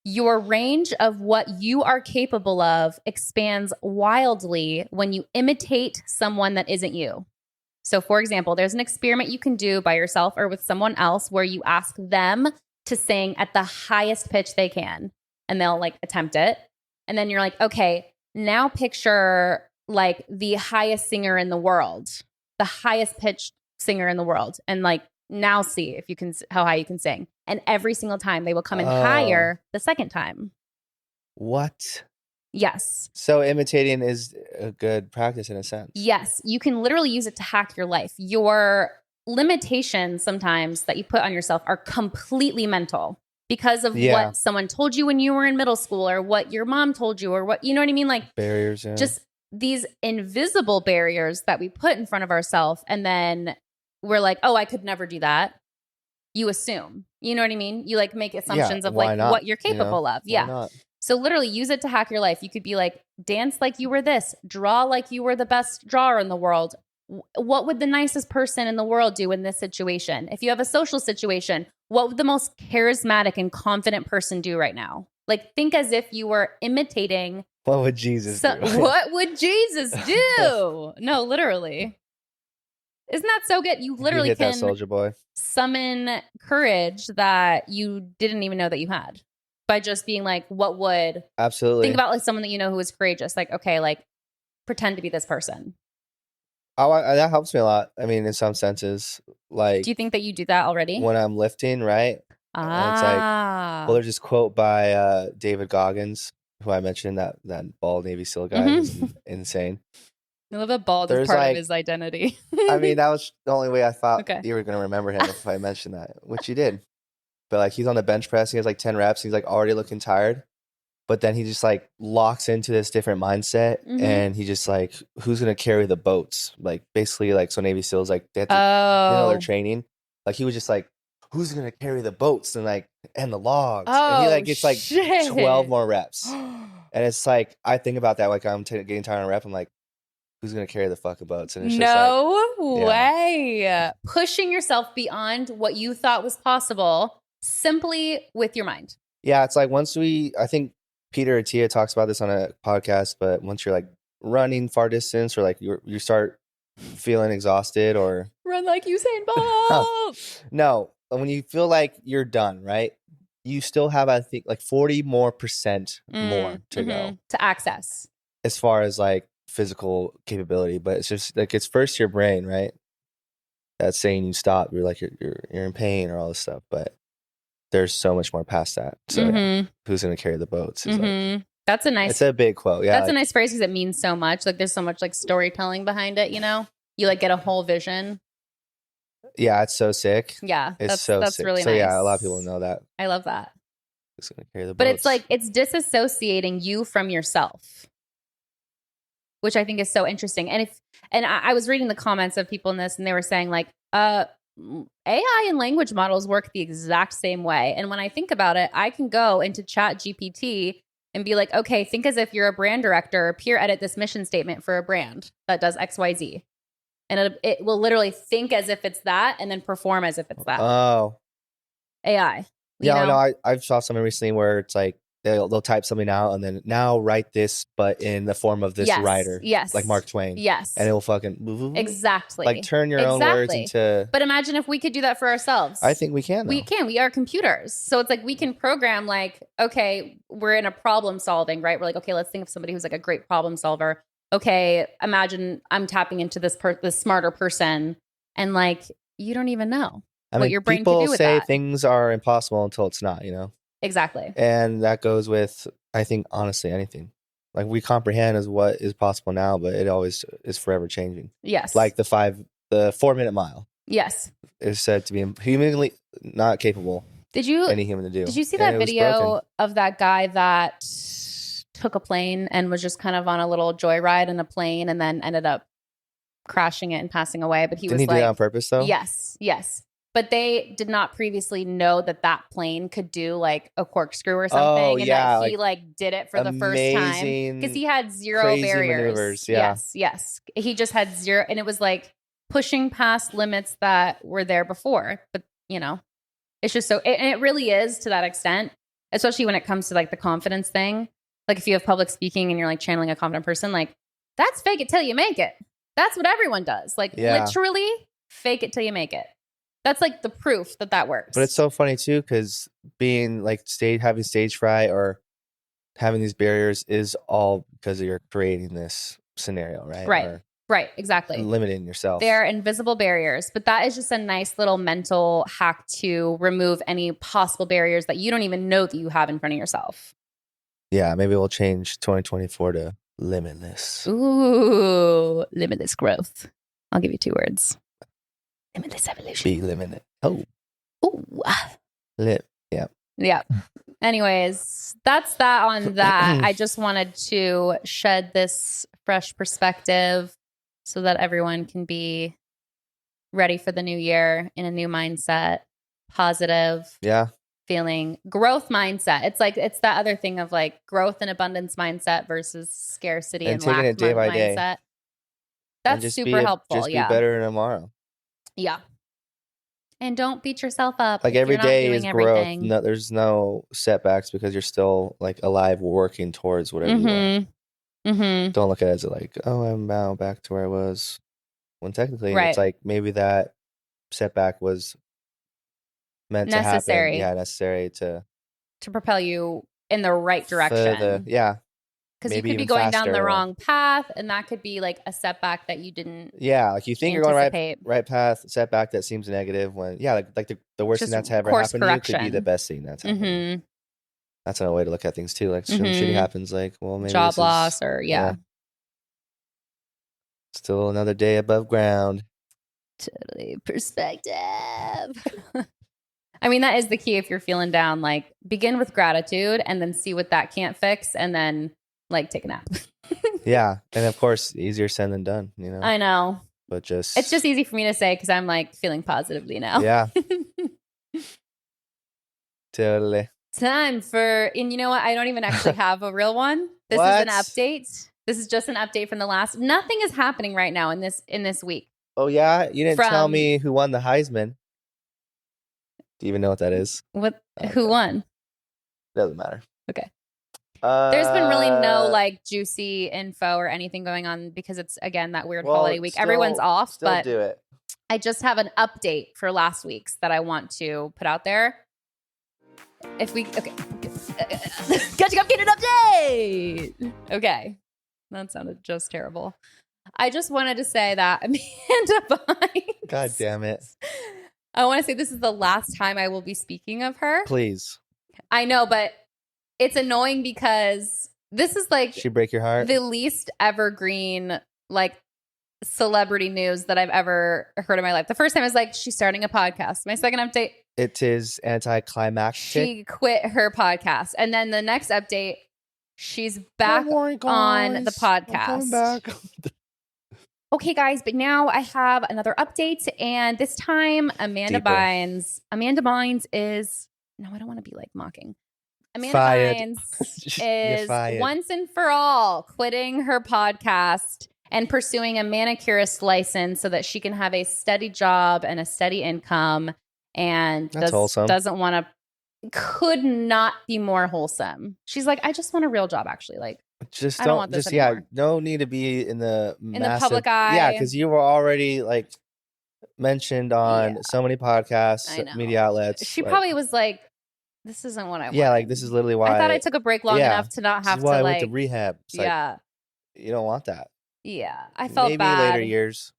Your range of what you are capable of expands wildly when you imitate someone that isn't you. So, for example, there's an experiment you can do by yourself or with someone else where you ask them to sing at the highest pitch they can, and they'll like attempt it. And then you're like, okay, now picture like the highest singer in the world, the highest pitched singer in the world. And like, now see if you can, how high you can sing. And every single time they will come in higher the second time. What? Yes. So imitating is a good practice in a sense. Yes. You can literally use it to hack your life. Your limitations sometimes that you put on yourself are completely mental because of what someone told you when you were in middle school or what your mom told you or what, you know what I mean? Like barriers. Yeah. Just these invisible barriers that we put in front of ourselves. And then we're like, oh, I could never do that. You assume, you know what I mean? You like make assumptions of like what you're capable of. Yeah. So literally use it to hack your life. You could be like, dance like you were this, draw like you were the best drawer in the world. What would the nicest person in the world do in this situation? If you have a social situation, what would the most charismatic and confident person do right now? Like think as if you were imitating. What would Jesus do? What would Jesus do? No, literally. Isn't that so good? You literally you can that, Soldier Boy. Summon courage that you didn't even know that you had by just being like, what would... Absolutely. Think about like someone that you know who is courageous. Like, okay, like pretend to be this person. Oh, that helps me a lot. I mean, in some senses, like... Do you think that you do that already? When I'm lifting, right? And it's like, well, there's this quote by David Goggins, who I mentioned, that bald Navy SEAL guy who's insane. I love that bald is part of his identity. I mean, that was the only way I thought you were going to remember him if I mentioned that, which you did. But like he's on the bench press, he has like 10 reps, he's like already looking tired. But then he just like locks into this different mindset and he just like, who's going to carry the boats? Like basically like, so Navy SEALs, like they have to, you know, they're training. Like he was just like, who's going to carry the boats and like, and the logs? And he like gets like 12 more reps. And it's like, I think about that. Like I'm getting tired on rep. I'm like, who's going to carry the fucking boats? And it's just way. Pushing yourself beyond what you thought was possible simply with your mind. Yeah. It's like I think Peter Attia talks about this on a podcast, but once you're like running far distance or like you start feeling exhausted or... Run like Usain Bolt! No. When you feel like you're done, right? You still have, I think, like 40% more to go. To access. As far as like physical capability, but it's just like it's first your brain, right? That's saying you stop. You're like you're in pain or all this stuff, but there's so much more past that. So who's going to carry the boats? Like, that's a nice. It's a big quote. Yeah, that's a nice phrase because it means so much. Like there's so much like storytelling behind it. You know, you like get a whole vision. Yeah, it's so sick. Yeah, that's sick. Really so nice. Yeah, a lot of people know that. I love that. Who's going to carry the boats? But it's like it's disassociating you from yourself, which I think is so interesting. And I was reading the comments of people in this, and they were saying like, AI and language models work the exact same way. And when I think about it, I can go into Chat GPT and be like, okay, think as if you're a brand director, peer edit this mission statement for a brand that does XYZ. And it will literally think as if it's that and then perform as if it's that. Oh. AI. Yeah, no, I saw something recently where it's like, they'll type something out and then now write this, but in the form of this writer. Yes. Like Mark Twain. Yes. And it will fucking... Exactly. Like turn your own words into... But imagine if we could do that for ourselves. I think we can. Though. We can. We are computers. So it's like we can program like, okay, we're in a problem solving, right? We're like, okay, let's think of somebody who's like a great problem solver. Okay, imagine I'm tapping into this smarter person and like, you don't even know what your brain can do with that. People say things are impossible until it's not, you know? Exactly. And that goes with, I think, honestly, anything. Like we comprehend as what is possible now, but it always is forever changing. Yes. Like the 4-minute mile. Yes. Is said to be humanly not capable. Any human to do. Did you see that video of that guy that took a plane and was just kind of on a little joyride in a plane and then ended up crashing it and passing away? But Didn't he do that on purpose though? Yes. But they did not previously know that plane could do like a corkscrew or something. Oh, and yeah, that he like did it for the first time. Because he had zero barriers. Maneuvers, yeah. Yes. He just had zero. And it was like pushing past limits that were there before. But, you know, it's just so, and it really is to that extent. especially when it comes to like the confidence thing. Like if you have public speaking and you're like channeling a confident person, like that's fake it till you make it. That's what everyone does. Like literally fake it till you make it. That's like the proof that works. But it's so funny too, because being like having stage fright or having these barriers is all because you're creating this scenario, right? Right, exactly. Limiting yourself. They're invisible barriers, but that is just a nice little mental hack to remove any possible barriers that you don't even know that you have in front of yourself. Yeah, maybe we'll change 2024 to limitless. Ooh, limitless growth. I'll give you 2 words. Limitless evolution. Be limited. Oh. Ooh. Yeah. Yeah. Anyways, that's that on that. I just wanted to shed this fresh perspective so that everyone can be ready for the new year in a new mindset, positive. Yeah. Feeling growth mindset. It's like, it's that other thing of like growth and abundance mindset versus scarcity and taking lack it day by mindset. day. That's super helpful. Just be better tomorrow. Yeah. And don't beat yourself up. Like every day is growth. No, there's no setbacks because you're still like alive, working towards whatever you want. Mm-hmm. Don't look at it as like, oh, I'm now back to where I was. When technically it's like maybe that setback was meant to happen. Yeah, necessary to propel you in the right direction. Because you could be going down the wrong path, and that could be like a setback that you didn't. Yeah, like you think you're going right path, setback that seems negative. When like the worst thing that's ever happened to you could be the best thing that's happened. Mm-hmm. That's another way to look at things too. Like something shitty happens, like well maybe job loss or still another day above ground. Totally perspective. I mean, that is the key if you're feeling down. Like begin with gratitude and then see what that can't fix, and then like take a nap. Yeah. And of course, easier said than done, you know? I know. But it's just easy for me to say because I'm like feeling positively now. Yeah. Totally. Time for, and you know what? I don't even actually have a real one. This is an update. This is just an update from the last. Nothing is happening right now in this week. Oh, yeah? You didn't tell me who won the Heisman. Do you even know what that is? What? Who won? Doesn't matter. Okay. There's been really no like juicy info or anything going on because it's again that weird holiday week. Everyone's off, but do it. I just have an update for last week's that I want to put out there. Got you updated update. Okay, that sounded just terrible. I just wanted to say that Amanda Bynes. God damn it! I want to say this is the last time I will be speaking of her. Please. I know, but it's annoying because this is like she break your heart. The least evergreen like celebrity news that I've ever heard in my life. The first time I was like, she's starting a podcast. My second update, it is anticlimactic. She quit her podcast, and then the next update, she's back on the podcast. I'm coming back. Okay, guys, but now I have another update, and this time Amanda Bynes. Amanda Bynes is no, I don't want to be like mocking. Amanda Bynes is once and for all quitting her podcast and pursuing a manicurist license so that she can have a steady job and a steady income, and doesn't want to. Could not be more wholesome. She's like, I just want a real job. Actually, like, just don't want this anymore. No need to be in the public eye. Yeah, because you were already like mentioned on so many podcasts, media outlets. She probably was like, this isn't what I want. Yeah, like this is literally why I thought I took a break long enough to not have to I like went to rehab. It's like, you don't want that. Yeah, I felt maybe bad. Later years.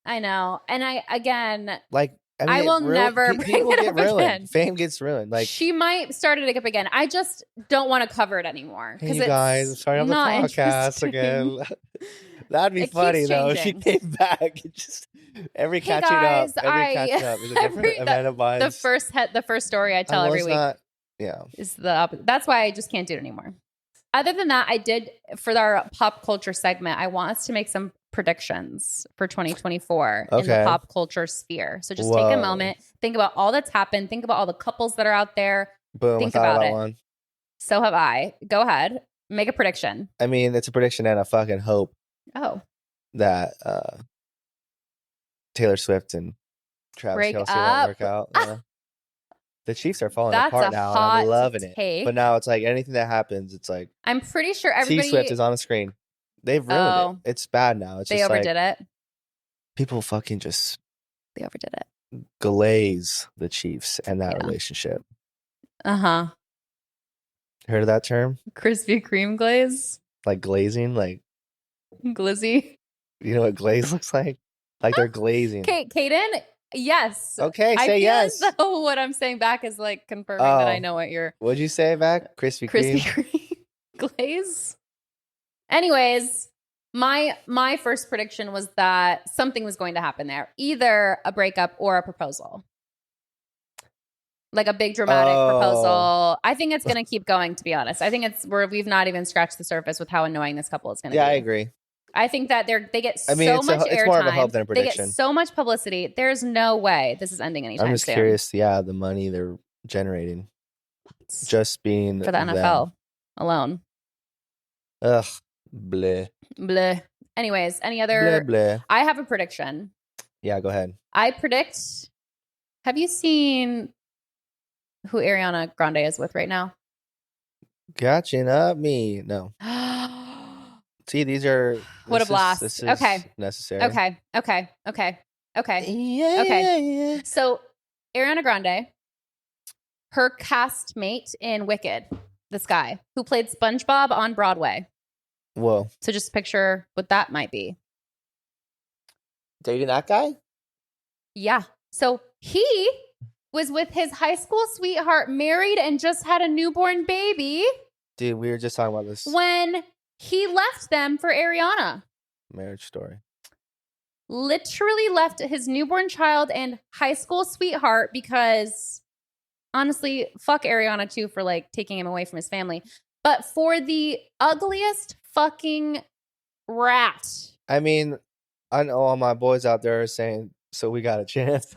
I know, and I will never bring it up again. Fame gets ruined. Like she might start it up again. I just don't want to cover it anymore. Hey guys, I'm starting on the podcast again. That'd be funny though. If she came back. Just every catching up is a different Amanda Bynes. The first story I tell every week. Is that's why I just can't do it anymore. Other than that, I did for our pop culture segment. I want us to make some predictions for 2024 in the pop culture sphere. So just take a moment, think about all that's happened, think about all the couples that are out there. Boom, think about it. One. So have I. Go ahead, make a prediction. I mean, it's a prediction and a fucking hope. Oh, that Taylor Swift and Travis Kelce won't work out. The Chiefs are falling apart now, and I'm loving it. But now it's like anything that happens, it's like I'm pretty sure everybody. T-Swift is on the screen. They've ruined it. It's bad now. It's they just overdid it. People fucking just they overdid it. Glaze the Chiefs and that relationship. Uh-huh. Heard of that term? Krispy Kreme glaze? Like glazing, like glizzy. You know what glaze looks like? Like they're glazing. Kaden, yes. Okay, say yes. So what I'm saying back is like confirming that I know what you're. What'd you say back? Krispy Kreme. Krispy Kreme glaze. Anyways, my first prediction was that something was going to happen there, either a breakup or a proposal, like a big dramatic proposal. I think it's going to keep going. To be honest, I think we've not even scratched the surface with how annoying this couple is going to be. Yeah, I agree. I think that they get so much airtime. It's more of a hope than a prediction. They get so much publicity. There's no way this is ending anytime soon. I'm just curious. Yeah, the money they're generating, just being for the NFL alone. Ugh, bleh. Bleh. Anyways, any other? Bleh, bleh. I have a prediction. Yeah, go ahead. I predict. Have you seen who Ariana Grande is with right now? Gotcha, not me. No. See, these are... What a blast. This is necessary. Okay. Yeah. So, Ariana Grande, her castmate in Wicked, this guy, who played SpongeBob on Broadway. Whoa. So just picture what that might be. Dating that guy? Yeah. So, he was with his high school sweetheart, married and just had a newborn baby. Dude, we were just talking about this. When he left them for Ariana. Marriage story. Literally left his newborn child and high school sweetheart because, honestly, fuck Ariana too for like taking him away from his family. But for the ugliest fucking rat. I mean, I know all my boys out there are saying, so we got a chance.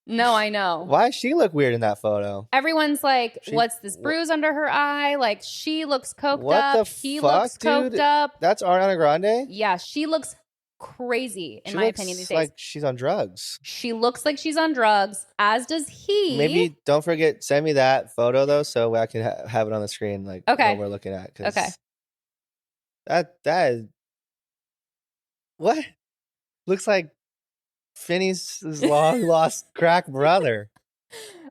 No, I know. Why does she look weird in that photo? Everyone's like, what's this bruise under her eye? Like, she looks coked up. He looks coked up. That's Ariana Grande? Yeah, she looks crazy, in my opinion, these days. Like she's on drugs. She looks like she's on drugs, as does he. Maybe, don't forget, send me that photo, though, so I can have it on the screen, like, what we're looking at. Okay. That what? Looks like Finney's long lost crack brother.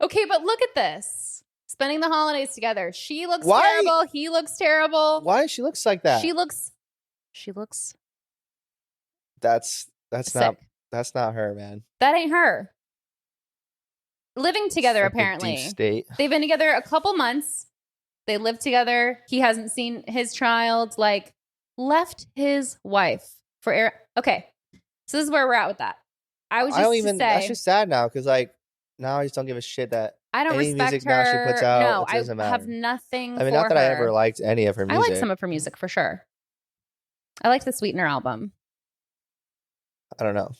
Okay, but look at this. Spending the holidays together. She looks terrible. He looks terrible. Why she looks like that? She looks That's sick. That's not her, man. That ain't her. Living together, apparently. Deep state. They've been together a couple months. They live together. He hasn't seen his child. Like, left his wife for Okay, so this is where we're at with that. That's just sad now because like now I just don't give a shit that I don't any respect music her. Now she puts out. No, it doesn't I have matter. nothing. I mean, for not that her. I ever liked any of her music. I like some of her music for sure. I liked the Sweetener album. I don't know.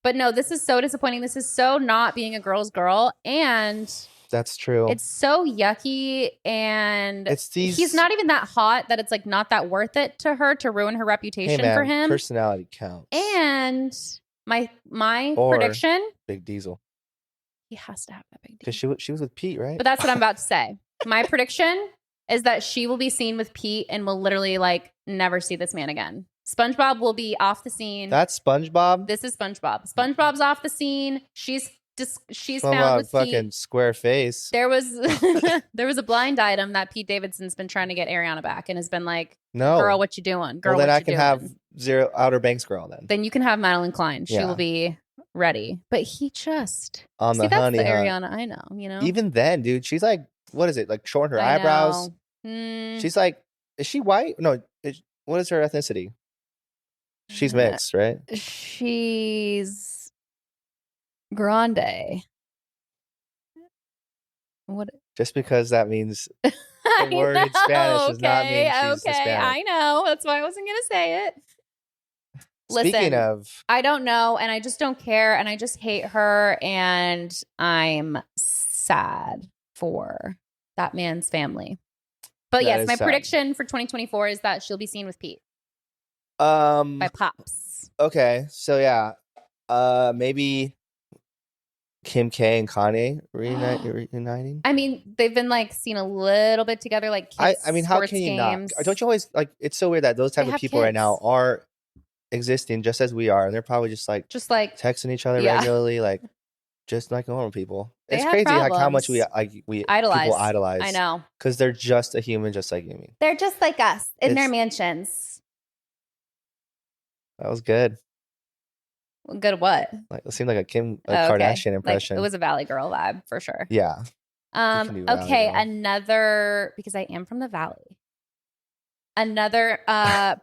But no, this is so disappointing. This is so not being a girl's girl. And that's true. It's so yucky. And he's not even that hot that it's like not that worth it to her to ruin her reputation for him. Personality counts. And my prediction. Big Diesel. He has to have that big Diesel. Because she was with Pete, right? But that's what I'm about to say. My prediction is that she will be seen with Pete and will literally like never see this man again. SpongeBob will be off the scene. That's SpongeBob? This is SpongeBob. SpongeBob's off the scene. She's found with fucking Pete. Square face. There was a blind item that Pete Davidson's been trying to get Ariana back and has been like, no, girl, what you doing? Girl, well, then what I you can doing? Have Zero Outer Banks girl then. Then you can have Madeline Klein. She will be ready. But he just on the honey that's the hunt. Ariana I know, you know? Even then, dude, she's like, what is it? Like showing her eyebrows. She's like, is she white? No, what is her ethnicity? She's mixed, right? She's grande. What? Just because that means the word in Spanish does not mean she's Hispanic. I know. That's why I wasn't going to say it. Speaking of, I don't know, and I just don't care, and I just hate her, and I'm sad for that man's family. But yes, my prediction for 2024 is that she'll be seen with Pete. By Pops. Okay, so yeah, maybe Kim K and Kanye reuniting. I mean, they've been like seen a little bit together, like kids. I mean, how can you games. not? Don't you always like? It's so weird that those type of people right now are existing just as we are, and they're probably just like texting each other regularly, like just like normal people. It's crazy like how much we idolize. People idolize. I know, because they're just a human, just like you. They're just like us in their mansions. That was good. Good what? Like it seemed like a Kim Kardashian impression. Like, it was a Valley Girl vibe for sure. Yeah. Okay, another, because I am from the Valley. Another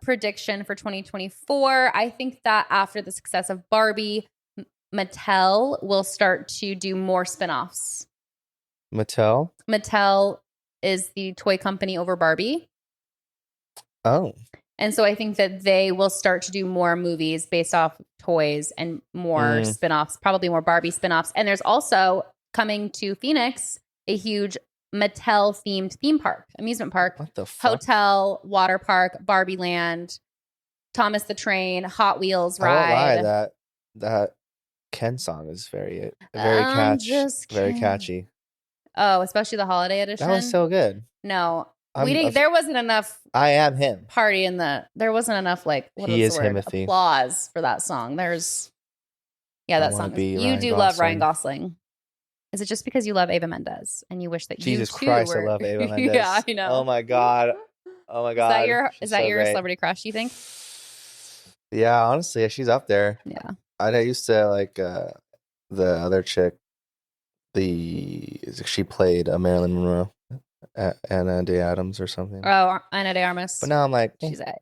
prediction for 2024. I think that after the success of Barbie, Mattel will start to do more spinoffs. Mattel is the toy company over Barbie. Oh. And so I think that they will start to do more movies based off toys and more spinoffs, probably more Barbie spinoffs. And there's also coming to Phoenix a huge Mattel themed theme park, amusement park, what the fuck? Hotel, water park, Barbie Land, Thomas the Train, Hot Wheels ride. I won't lie, that Ken song is very catchy. Oh, especially the holiday edition. That was so good. No, there wasn't enough. I am him. Party in the. There wasn't enough applause for that song. That song. You do love Ryan Gosling. Is it just because you love Eva Mendes and you wish that Jesus Christ, I love Eva Mendes. Yeah, I know. Oh my god. Is that your celebrity crush? You think? Yeah, honestly, she's up there. Yeah. I used to like the other chick. She played Marilyn Monroe, Anna De Adams or something. Oh, Anna De Armas. But now I'm like, she's it.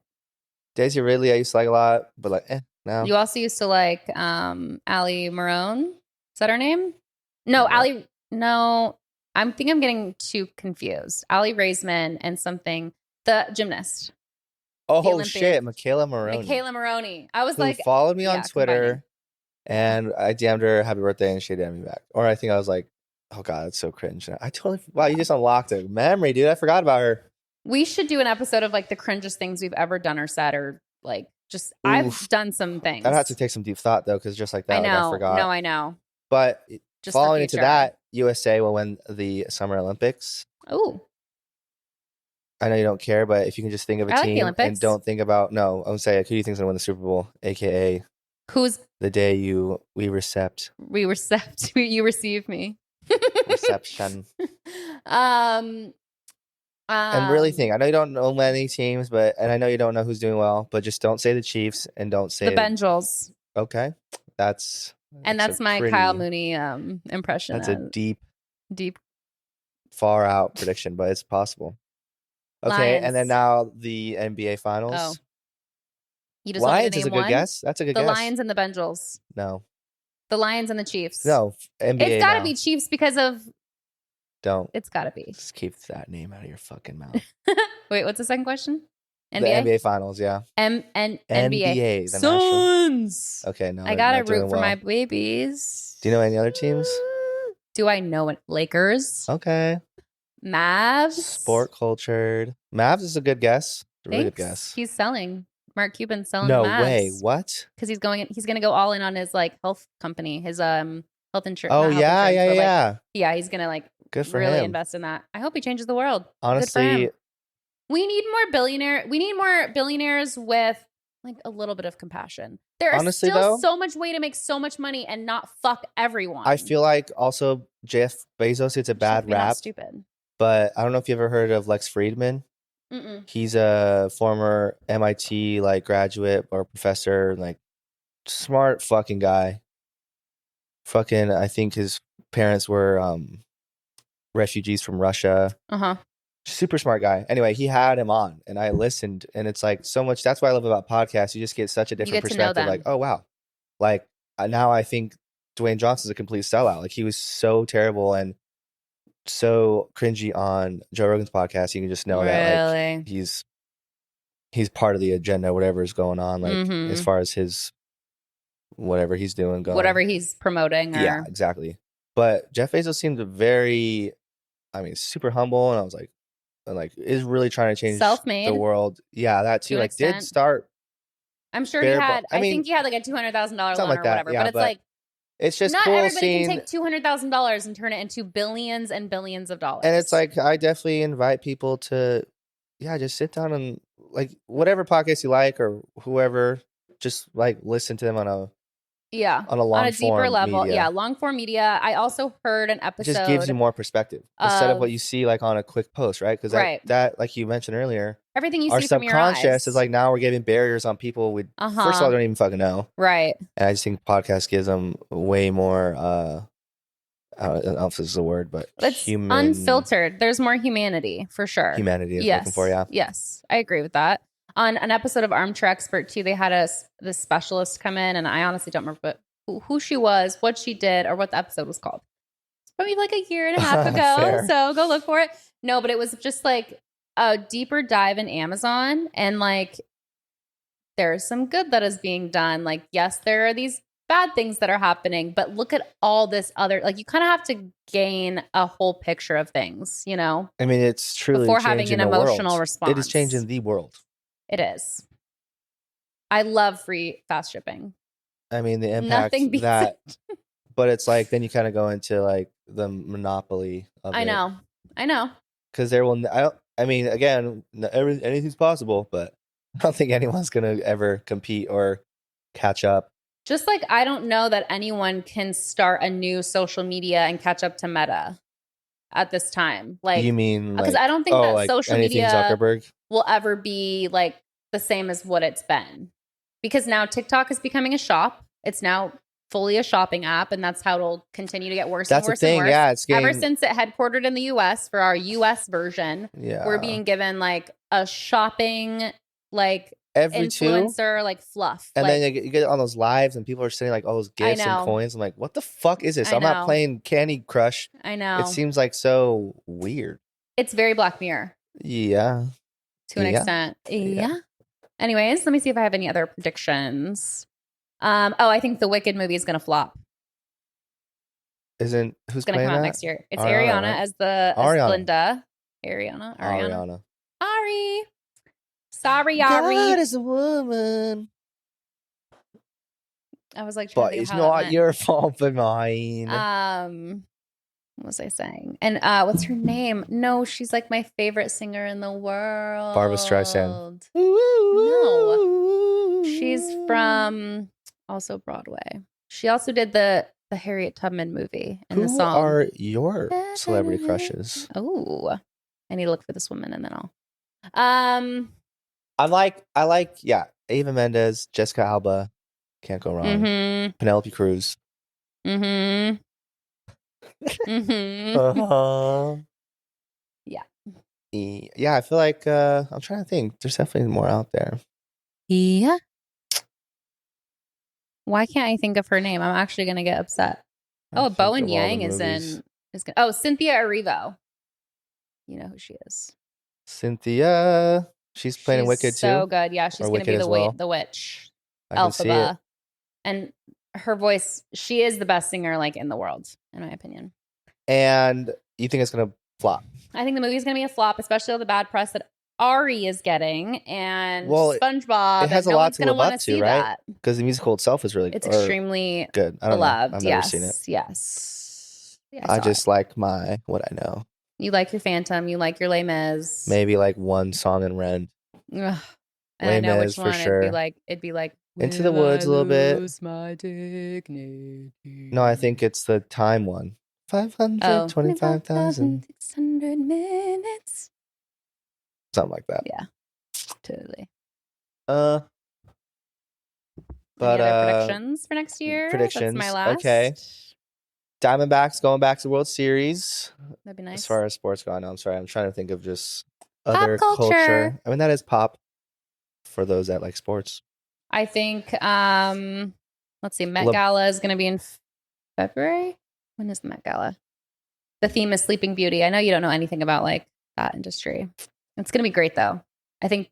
Daisy Ridley, I used to like a lot, but like, now. You also used to like Ali Marone. Is that her name? No, Ali. No, I'm getting too confused. Ali Raisman and something. The gymnast. Oh shit, Michaela Maroney. I was like, followed me on Twitter, and I DM'd her happy birthday, and she DM'd me back. Or I think I was like, oh god, it's so cringe. Wow, you just unlocked a memory, dude. I forgot about her. We should do an episode of like the cringest things we've ever done or said, or like just I've done some things. I'd have to take some deep thought though, because just like that, I forgot. No, I know. But just following into that, USA will win the Summer Olympics. Oh. I know you don't care, but if you can just think of a team and don't think about I would say who do you think's gonna win the Super Bowl, aka who's the day you you receive me. Reception. And really think. I know you don't know many teams, and I know you don't know who's doing well, but just don't say the Chiefs and don't say the Bengals. Okay, that's my Kyle Mooney impression. That's a deep, far out prediction, but it's possible. Okay, Lions. And then now the NBA Finals. Oh. You just Lions is a good guess. That's a good guess. The Lions and the Bengals. No. The Lions and the Chiefs. No, NBA. It's got to be Chiefs because of. Don't. It's got to be. Just keep that name out of your fucking mouth. Wait, what's the second question? NBA? The NBA Finals, yeah. NBA. The Suns. Okay, no. I got to root for my babies. Do you know any other teams? Do I know it? Lakers. Okay. Mavs. Sport cultured. Mavs is a good guess. A really good guess. He's selling. Mark Cuban's selling. No Mavs. Way. What? Because he's going to go all in on his like health company, his health insurance. Oh yeah. Yeah, he's gonna like good for really him. Invest in that. I hope he changes the world. Honestly, we need more billionaires with like a little bit of compassion. There is still so much way to make so much money and not fuck everyone. I feel like also Jeff Bezos, it's a bad rap. Stupid. But I don't know if you ever heard of Lex Fridman. Mm-mm. He's a former MIT like graduate or professor, like smart fucking guy. Fucking, I think his parents were refugees from Russia. Super smart guy. Anyway, he had him on, and I listened, and it's like so much. That's what I love about podcasts. You just get such a different perspective. Like, oh wow, like now I think Dwayne Johnson's a complete sellout. Like he was so terrible and so cringy on Joe Rogan's podcast. You can just know that like he's part of the agenda, whatever is going on. Like as far as his whatever he's doing, whatever he's promoting. Yeah, exactly. But Jeff Bezos seemed super humble, and I was like, is really trying to change the world. Yeah, that too. Like, did start. I'm sure he had. I think he had like a $200,000 loan or whatever. Yeah, but it's like it's just not cool everybody can take $200,000 and turn it into billions and billions of dollars. And it's like, I definitely invite people to, just sit down and like whatever podcast you like or whoever, just like listen to them on a deeper level. media. Yeah, long form media. I also heard an episode. It just gives you more perspective instead of what you see like on a quick post, right? Because that, like you mentioned earlier, everything you our see from your eyes. subconscious is like, now we're giving barriers on people we first of all don't even fucking know, right? And I just think podcast gives them way more. I don't know if this is a word, but it's unfiltered. There's more humanity for sure. Humanity is looking for, yeah. Yes, I agree with that. On an episode of Armchair Expert too, they had this specialist come in, and I honestly don't remember who she was, what she did, or what the episode was called. It's probably like a year and a half ago, so go look for it. No, but it was just like a deeper dive in Amazon, and like there's some good that is being done. Like, yes, there are these bad things that are happening, but look at all this other, like, you kind of have to gain a whole picture of things, you know? I mean, it's truly before having an emotional response. It is changing the world. It is. I love free fast shipping. I mean, the impact that, but it's like, then you kind of go into like the monopoly of it. I know. Because I mean, again, anything's possible, but I don't think anyone's going to ever compete or catch up. Just like I don't know that anyone can start a new social media and catch up to Meta at this time. Like, you mean because I don't think that like social media Zuckerberg will ever be like the same as what it's been. Because now TikTok is becoming a shop. It's now fully a shopping app, and that's how it'll continue to get worse and worse and worse. Yeah, it's ever since it headquartered in the US for our US version, we're being given like a shopping like every influencer like fluff. And like, then you get on those lives and people are sending like all those gifts and coins. I'm like, what the fuck is this? I'm not playing Candy Crush. I know. It seems like so weird. It's very Black Mirror. Yeah. To an extent. Yeah. Anyways, let me see if I have any other predictions. I think the Wicked movie is going to flop. Who's going to come out next year? It's Ariana, right? as Glinda. Ariana. Ari. Sorry, Ari. God is a woman. I was like, but it's not your fault but mine. What was I saying? And what's her name? No, she's like my favorite singer in the world. Barbra Streisand. No, she's from also Broadway. She also did the Harriet Tubman movie and the song. Who are your celebrity crushes? Oh, I need to look for this woman and then I'll. I like Eva Mendes, Jessica Alba, can't go wrong. Mm-hmm. Penelope Cruz. Mm-hmm. Yeah, I feel like I'm trying to think. There's definitely more out there. Yeah. Why can't I think of her name? I'm actually gonna get upset. Bowen Yang is in. Cynthia Erivo. You know who she is. Cynthia. She's playing Wicked too. So good. Yeah, she's going to be the witch. Elphaba. And her voice, she is the best singer like in the world, in my opinion. And you think it's going to flop? I think the movie is going to be a flop, especially all the bad press that Ari is getting and SpongeBob. It has a lot to live up to, right? Because the musical itself is really extremely good. I don't beloved. know. I've never seen it. Yes. Yeah, I just like what I know. You like your Phantom. You like your Les Mis. Maybe like one song in Ren. And I know which one. Sure. It'd be like Into the Woods a little bit. My dignity. No, I think it's the Time one. 525,600 minutes. Something like that. Yeah, totally. But any other predictions for next year? Predictions. That's my last. Okay. Diamondbacks going back to the World Series. That'd be nice. As far as sports go, I'm sorry. I'm trying to think of just other culture. I mean, that is pop for those that like sports. I think, let's see, Met Gala is going to be in February. When is the Met Gala? The theme is Sleeping Beauty. I know you don't know anything about like that industry. It's going to be great though. I think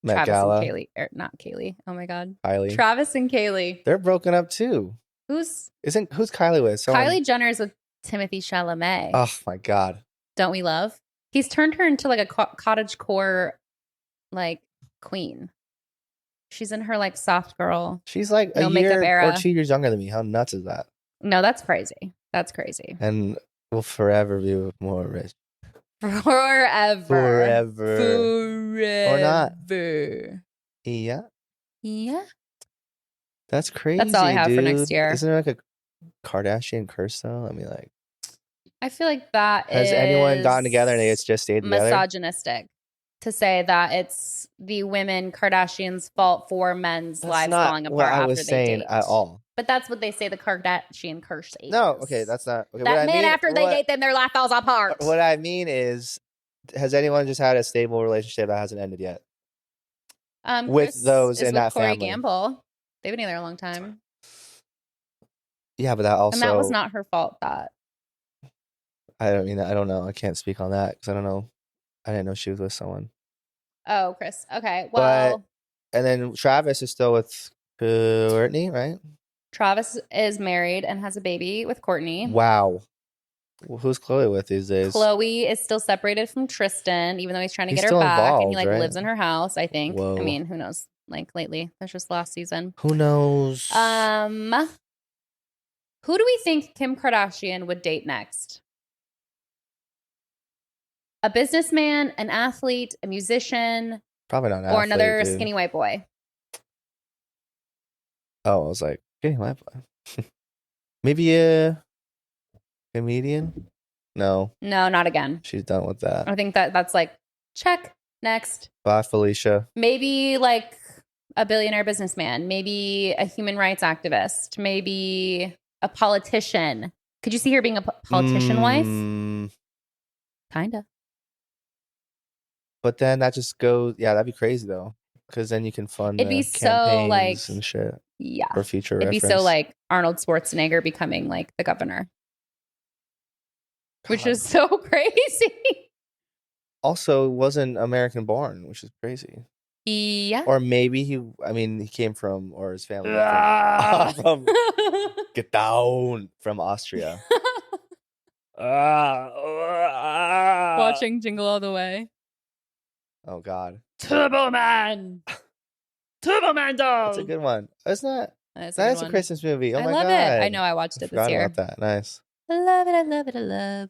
Met Travis Gala. and Kaylee, or not Kaylee. Oh my God. Kylie. Travis and Kaylee. They're broken up too. Who's Kylie with? Kylie Jenner is with Timothy Chalamet. Oh my God. Don't we love? He's turned her into like a cottage core like queen. She's in her like soft girl. She's like a year or 2 years younger than me. How nuts is that? No, that's crazy. That's crazy. And will forever be more rich. Forever. Or not. Yeah. That's crazy. That's all I have for next year. Isn't there like a Kardashian curse though? I mean, like, I feel like that has anyone gotten together and it's just stayed together? Misogynistic to say that it's the women Kardashians' fault for men's lives falling apart after they date. That's not what I was saying at all. But that's what they say the Kardashian curse is. No, okay, that's not. Okay, that men after they date, then their life falls apart. What I mean is, has anyone just had a stable relationship that hasn't ended yet? With Chris those in that Corey family. Gamble. They've been together a long time. Yeah, but that also. And that was not her fault. That. I don't know. I can't speak on that because I don't know. I didn't know she was with someone. Oh, Chris. Okay. Well. And then Travis is still with Courtney, right? Travis is married and has a baby with Courtney. Wow. Well, who's Chloe with these days? Chloe is still separated from Tristan, even though he's trying to get her back. Involved, and he like right? lives in her house, I think. Whoa. I mean, who knows? Like lately. That's just last season. Who knows? Who do we think Kim Kardashian would date next? A businessman, an athlete, a musician, probably not an or athlete, another dude. Skinny white boy. Oh, I was like, skinny white boy. Maybe a comedian? No, not again. She's done with that. I think that's like check next. Bye, Felicia. Maybe like a billionaire businessman. Maybe a human rights activist. Maybe a politician. Could you see her being a politician wife? Kinda. But then that just goes, yeah, that'd be crazy though. Because then you can fund it'd be so like and shit. Yeah. For future it'd reference. be so like Arnold Schwarzenegger becoming like the governor. God. Which is so crazy. Also wasn't American born, which is crazy. Yeah. Or maybe he came from, or his family from get down from Austria. Watching Jingle All the Way. Oh God. Turbo Man. Turbo Man dog. That's a good one. That's a Christmas movie. Oh I my love God. it. I know I watched it this year. About that. Nice. I love it. I love it. I love.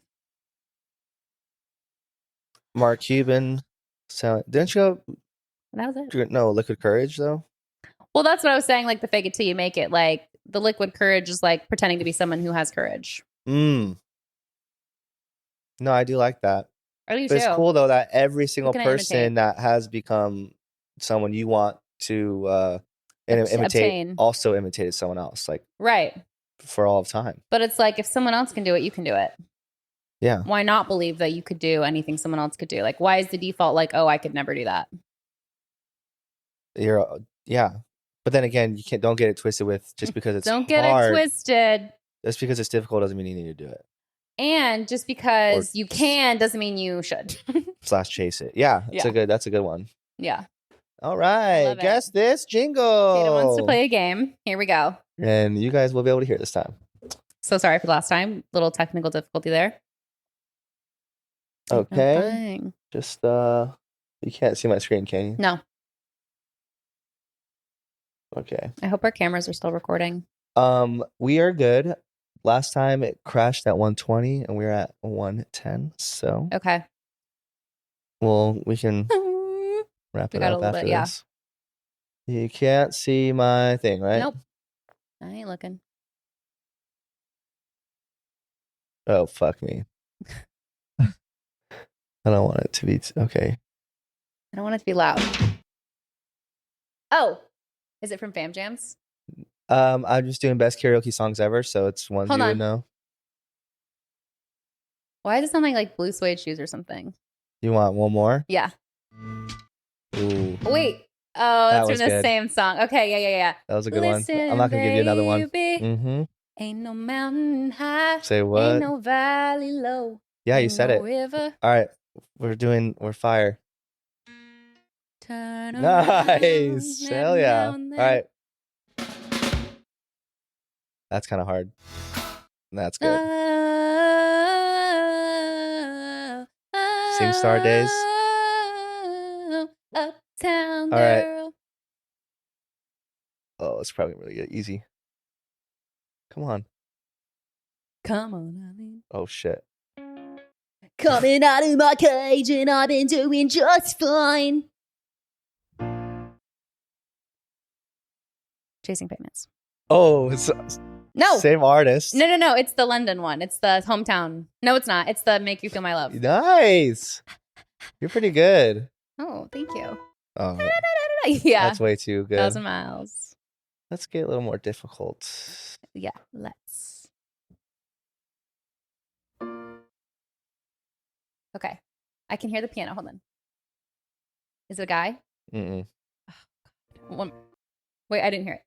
Mark Cuban. Didn't you go? That was it. No, Liquid Courage though. Well, that's what I was saying. Like the fake it till you make it. Like the Liquid Courage is like pretending to be someone who has courage. No, I do like that. I do but too. It's cool though that every single person that has become someone you want to imitate also imitated someone else. Like right. For all of time. But it's like if someone else can do it, you can do it. Yeah. Why not believe that you could do anything someone else could do? Like, why is the default like, oh, I could never do that? Yeah. But then again, don't get it twisted with just because it's don't get it twisted. Just because it's difficult doesn't mean you need to do it. And just because you can doesn't mean you should. / chase it. Yeah. That's a good one. Yeah. All right. Guess this jingle. Kata wants to play a game. Here we go. And you guys will be able to hear it this time. So sorry for the last time. Little technical difficulty there. Okay. Just you can't see my screen, can you? No. Okay. I hope our cameras are still recording. We are good. Last time it crashed at 120 and we were at 110. So okay. Well, we can wrap it up after this. Yeah. You can't see my thing, right? Nope. I ain't looking. Oh, fuck me. I don't want it to be okay. I don't want it to be loud. Oh, is it from Fam Jams? I'm just doing best karaoke songs ever, so it's ones you would know. Why does it sound like Blue Suede Shoes or something? You want one more? Yeah. Ooh. Wait. Oh, that's from the same song. Okay, yeah. That was a good one. I'm not gonna give you another one. Mm-hmm. Ain't no mountain high. Say what? Ain't no valley low. Yeah, you said it. River. All right. We're fire. Turn nice. Hell yeah. All right. That's kind of hard. That's good. SingStar Days. Uptown All right. girl. Oh, it's probably really easy. Come on. Come on, I mean. Oh, shit. Coming out of my cage and I've been doing just fine. Chasing Payments. Oh, it's no same artist. No. It's the London one. It's the Hometown. No, it's not. It's the Make You Feel My Love. Nice. You're pretty good. Oh, thank you. Oh, yeah. That's way too good. 1,000 miles. Let's get a little more difficult. Yeah, let's. Okay. I can hear the piano. Hold on. Is it a guy? Mm-mm. Oh, wait, I didn't hear it.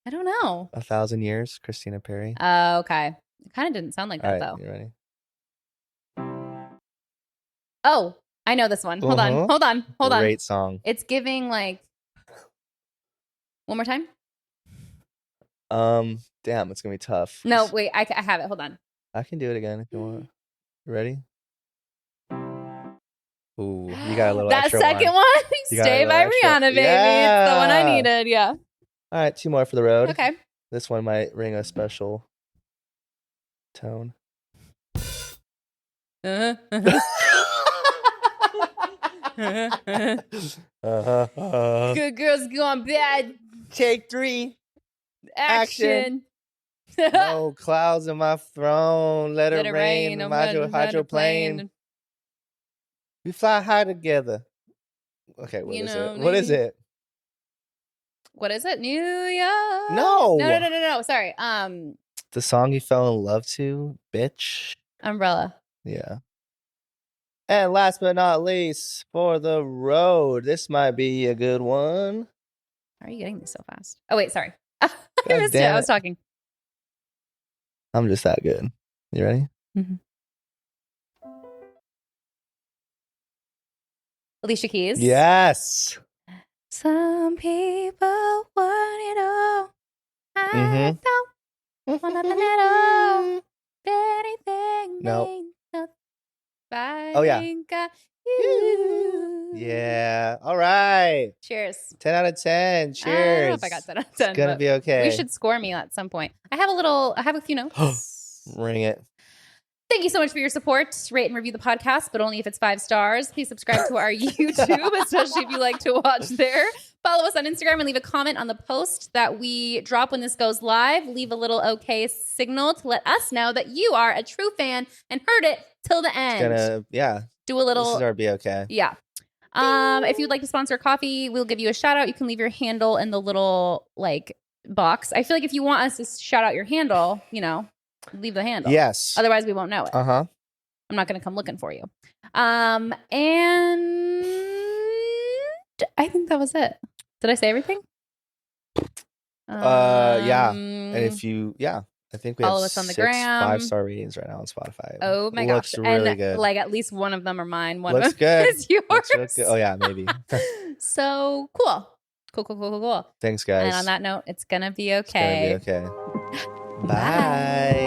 I don't know. 1,000 Years, Christina Perri. Okay. It kind of didn't sound like that, though. You ready? Oh, I know this one. Hold on. Great song. It's giving like. One more time. Damn, it's gonna be tough. No, wait, I have it. Hold on. I can do it again if you want. You ready? Ooh, you got a little that extra second one. Stay by Rihanna, baby. Yeah. It's the one I needed. Yeah. All right, 2 more for the road. Okay. This one might ring a special tone. Good girls going bad. Take 3. Action. No clouds in my throne. Let it rain. Hydroplane. We fly high together. Okay, what is it? What is it? What is it? New York. No. Sorry. The song you fell in love to, bitch. Umbrella. Yeah. And last but not least, for the road. This might be a good one. How are you getting this so fast? Oh, wait, sorry. I missed it. I was talking. I'm just that good. You ready? Mm-hmm. Alicia Keys. Yes. Some people want it all. I don't want nothing at all. Anything. No. Oh, yeah. You. Yeah. All right. Cheers. 10 out of 10. Cheers. I don't know if I got 10 out of 10. It's going to be okay. We should score me at some point. I have a few notes. Ring it. Thank you so much for your support. Rate and review the podcast, but only if it's 5 stars. Please subscribe to our YouTube, especially if you like to watch there. Follow us on Instagram and leave a comment on the post that we drop when this goes live. Leave a little okay signal to let us know that you are a true fan and heard it till the end. Do a little. This is our be okay. Yeah. If you'd like to sponsor coffee, we'll give you a shout out. You can leave your handle in the little box. I feel like if you want us to shout out your handle, leave the handle. Yes. Otherwise, we won't know it. I'm not going to come looking for you. And I think that was it. Did I say everything? Yeah. And if you, I think we follow have us on the 6 gram. 5-star ratings right now on Spotify. Oh my gosh. Looks really good. At least one of them are mine. One looks of them good. is yours. Looks good. Oh yeah, maybe. So cool. Cool. Thanks, guys. And on that note, it's going to be okay. It's gonna be okay. Bye.